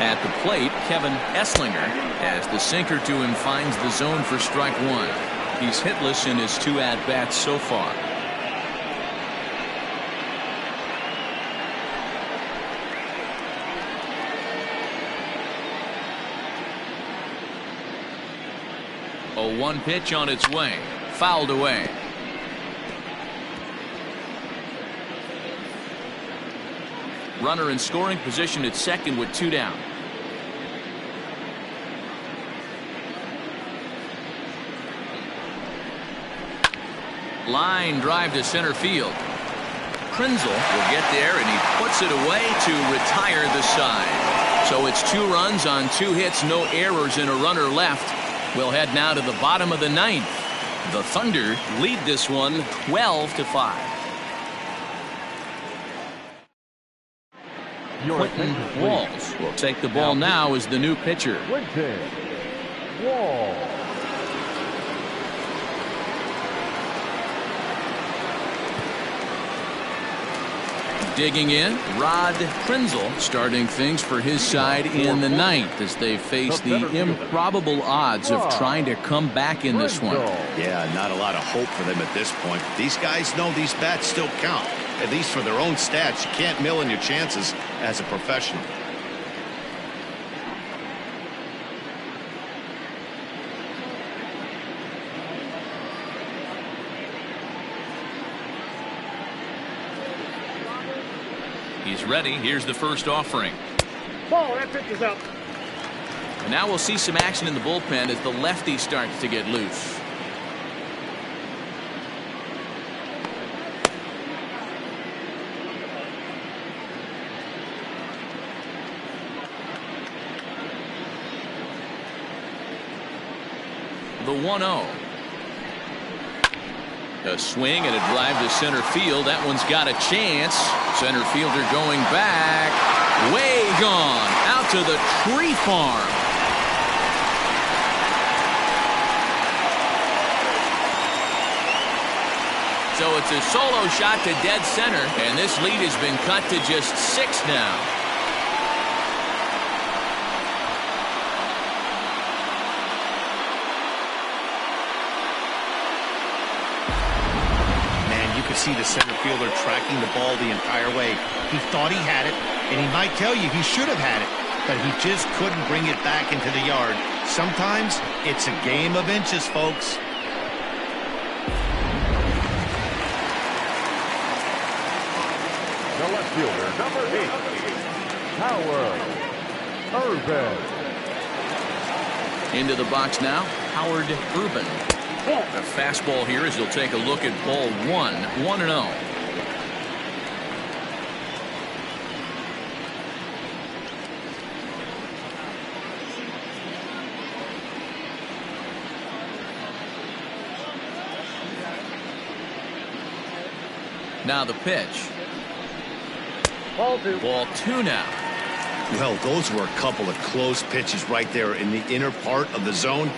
At the plate, Kevin Esslinger, as the sinker to him finds the zone for strike 1. He's hitless in his 2 at-bats so far. A 1 pitch on its way. Fouled away. Runner in scoring position at second with 2 down. Line drive to center field. Krenzel will get there, and he puts it away to retire the side. So it's 2 runs on 2 hits, no errors, and a runner left. We'll head now to the bottom of the 9th. The Thunder lead this one 12-5. Quentin Walls will take the ball now as the new pitcher. Quentin Walls. Digging in, Rod Krenzel starting things for his side in the 9th as they face the improbable odds of trying to come back in this one. Yeah, not a lot of hope for them at this point. These guys know these bats still count, at least for their own stats. You can't mill in your chances as a professional. He's ready. Here's the first offering. Ball, that pitch is up. And now we'll see some action in the bullpen as the lefty starts to get loose. The 1-0. A swing and a drive to center field. That one's got a chance. Center fielder going back. Way gone. Out to the tree farm. So it's a solo shot to dead center, and this lead has been cut to just 6 now. See the center fielder tracking the ball the entire way. He thought he had it, and he might tell you he should have had it, but he just couldn't bring it back into the yard. Sometimes it's a game of inches, folks. The left fielder, number 8, Howard Urban. Into the box now, Howard Urban. A fastball here as he'll take a look at ball 1, 1-0. Now the pitch. Ball 2. Ball 2 now. Well, those were a couple of close pitches right there in the inner part of the zone.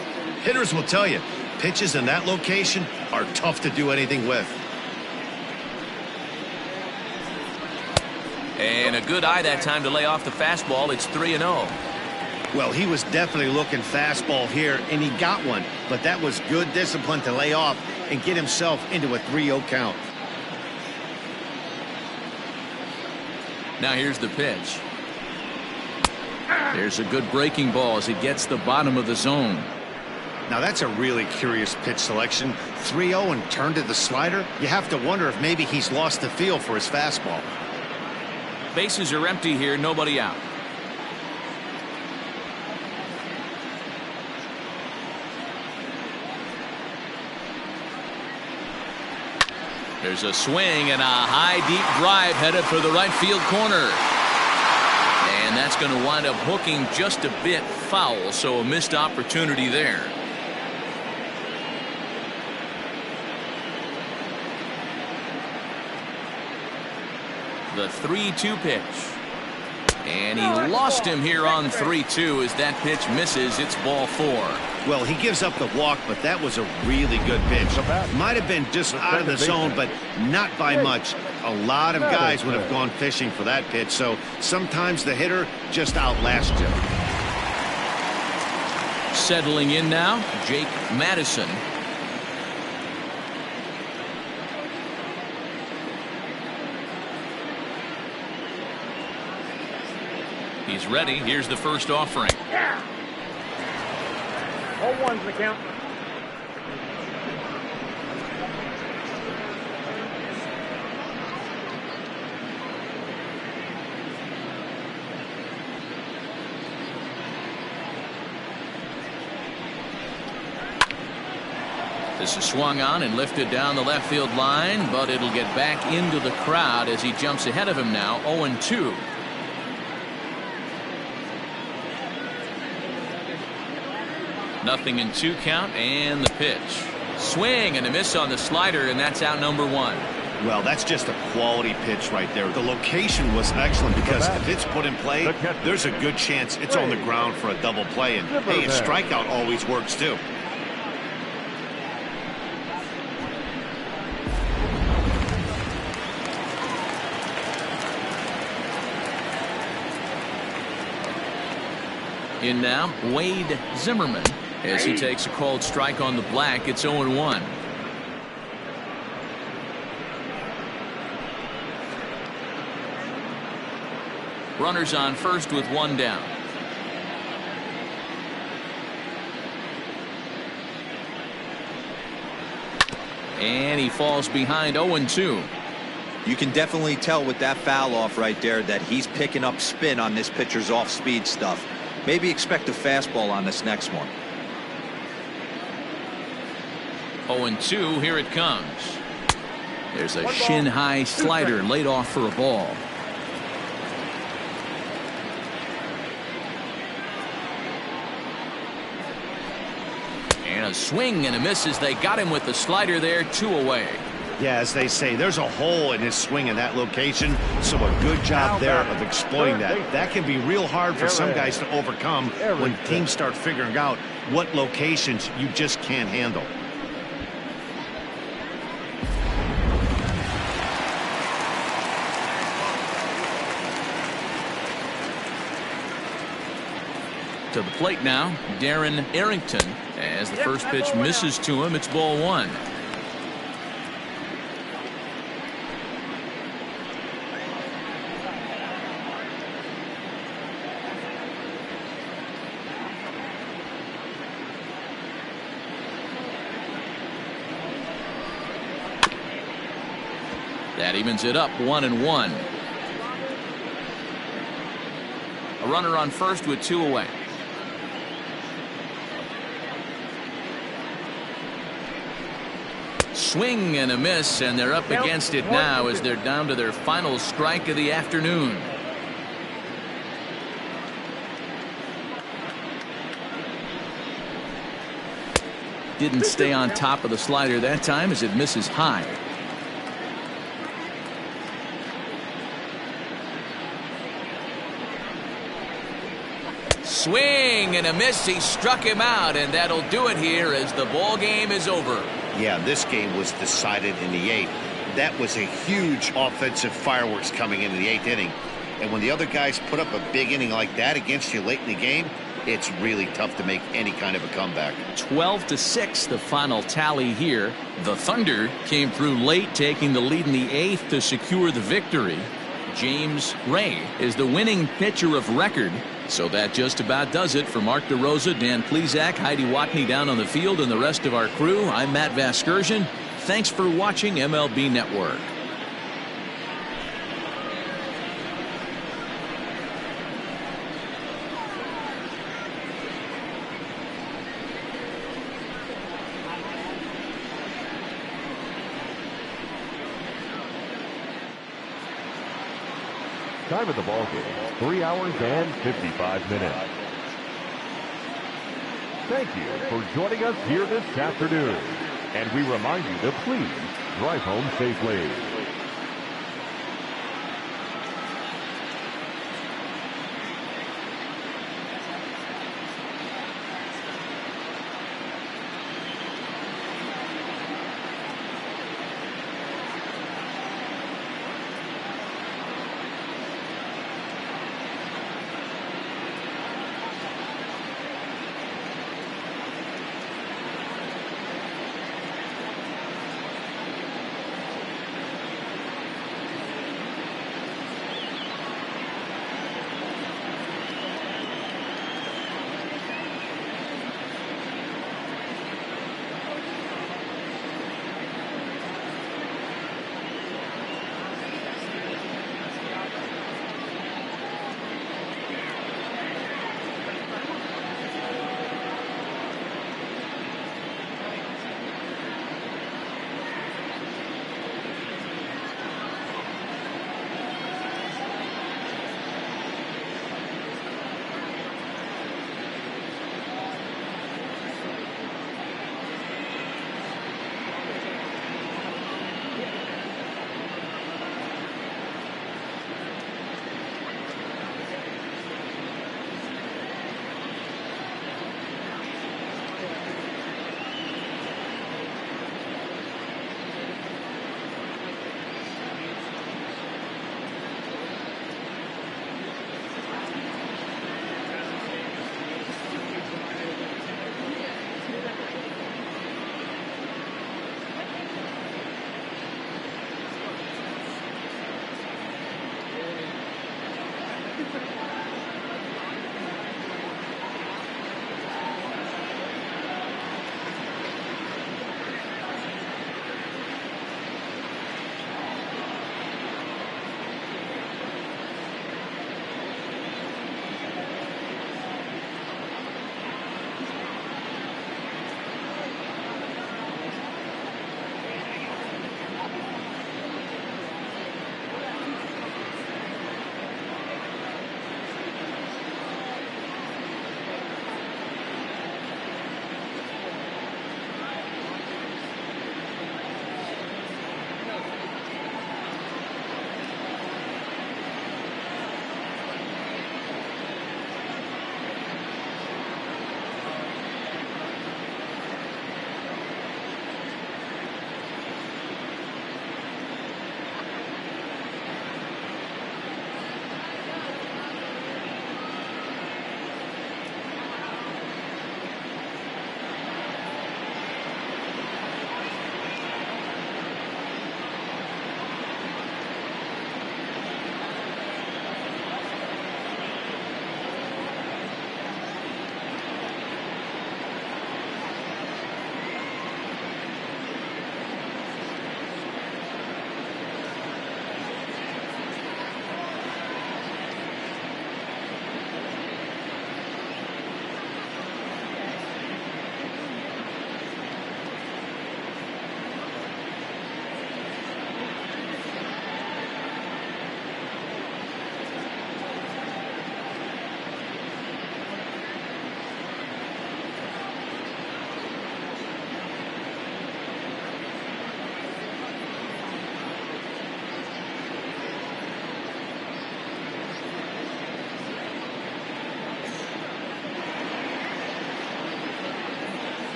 Hitters will tell you, pitches in that location are tough to do anything with. And a good eye that time to lay off the fastball. It's 3-0. Well, he was definitely looking fastball here, and he got one. But that was good discipline to lay off and get himself into a 3-0 count. Now here's the pitch. There's a good breaking ball as he gets the bottom of the zone. Now that's a really curious pitch selection. 3-0 and turned to the slider. You have to wonder if maybe he's lost the feel for his fastball. Bases are empty here, nobody out. There's a swing and a high deep drive headed for the right field corner. And that's going to wind up hooking just a bit foul, so a missed opportunity there. The 3-2 pitch. And he lost him here on 3-2 as that pitch misses. It's ball 4. Well, he gives up the walk, but that was a really good pitch. Might have been just out of the zone, but not by much. A lot of guys would have gone fishing for that pitch, so sometimes the hitter just outlasts you. Settling in now, Jake Madison. He's ready. Here's the first offering. Yeah. All ones in the count. This is swung on and lifted down the left field line, but it'll get back into the crowd as he jumps ahead of him now. 0-2. Nothing in 2 count, and the pitch. Swing and a miss on the slider, and that's out number 1. Well, that's just a quality pitch right there. The location was excellent because if it's put in play, there's a good chance it's on the ground for a double play. And hey, a strikeout always works too. In now, Wade Zimmerman as he takes a called strike on the black. It's 0-1. Runners on first with 1 down. And he falls behind. 0-2. You can definitely tell with that foul off right there that he's picking up spin on this pitcher's off-speed stuff. Maybe expect a fastball on this next one. 0-2. Here it comes. There's a shin-high slider laid off for a ball. And a swing and a miss as they got him with the slider there. 2 away. Yeah, as they say, there's a hole in his swing in that location, so a good job there of exploiting that. That can be real hard for some guys to overcome when teams start figuring out what locations you just can't handle. To the plate now, Darren Arrington. As the first pitch misses to him, it's ball 1. That evens it up. 1-1. A runner on first with 2 away. Swing and a miss, and they're up against it now as they're down to their final strike of the afternoon. Didn't stay on top of the slider that time as it misses high. Swing and a miss. He struck him out, and that'll do it here as the ball game is over. Yeah, this game was decided in the 8th. That was a huge offensive fireworks coming into the 8th inning. And when the other guys put up a big inning like that against you late in the game, it's really tough to make any kind of a comeback. 12-6 the final tally here. The Thunder came through late, taking the lead in the 8th to secure the victory. James Ray is the winning pitcher of record. So that just about does it. For Mark DeRosa, Dan Plesac, Heidi Watney down on the field, and the rest of our crew, I'm Matt Vasgersian. Thanks for watching MLB Network. Time of the ball game, 3 hours and 55 minutes. Thank you for joining us here this afternoon. And we remind you to please drive home safely.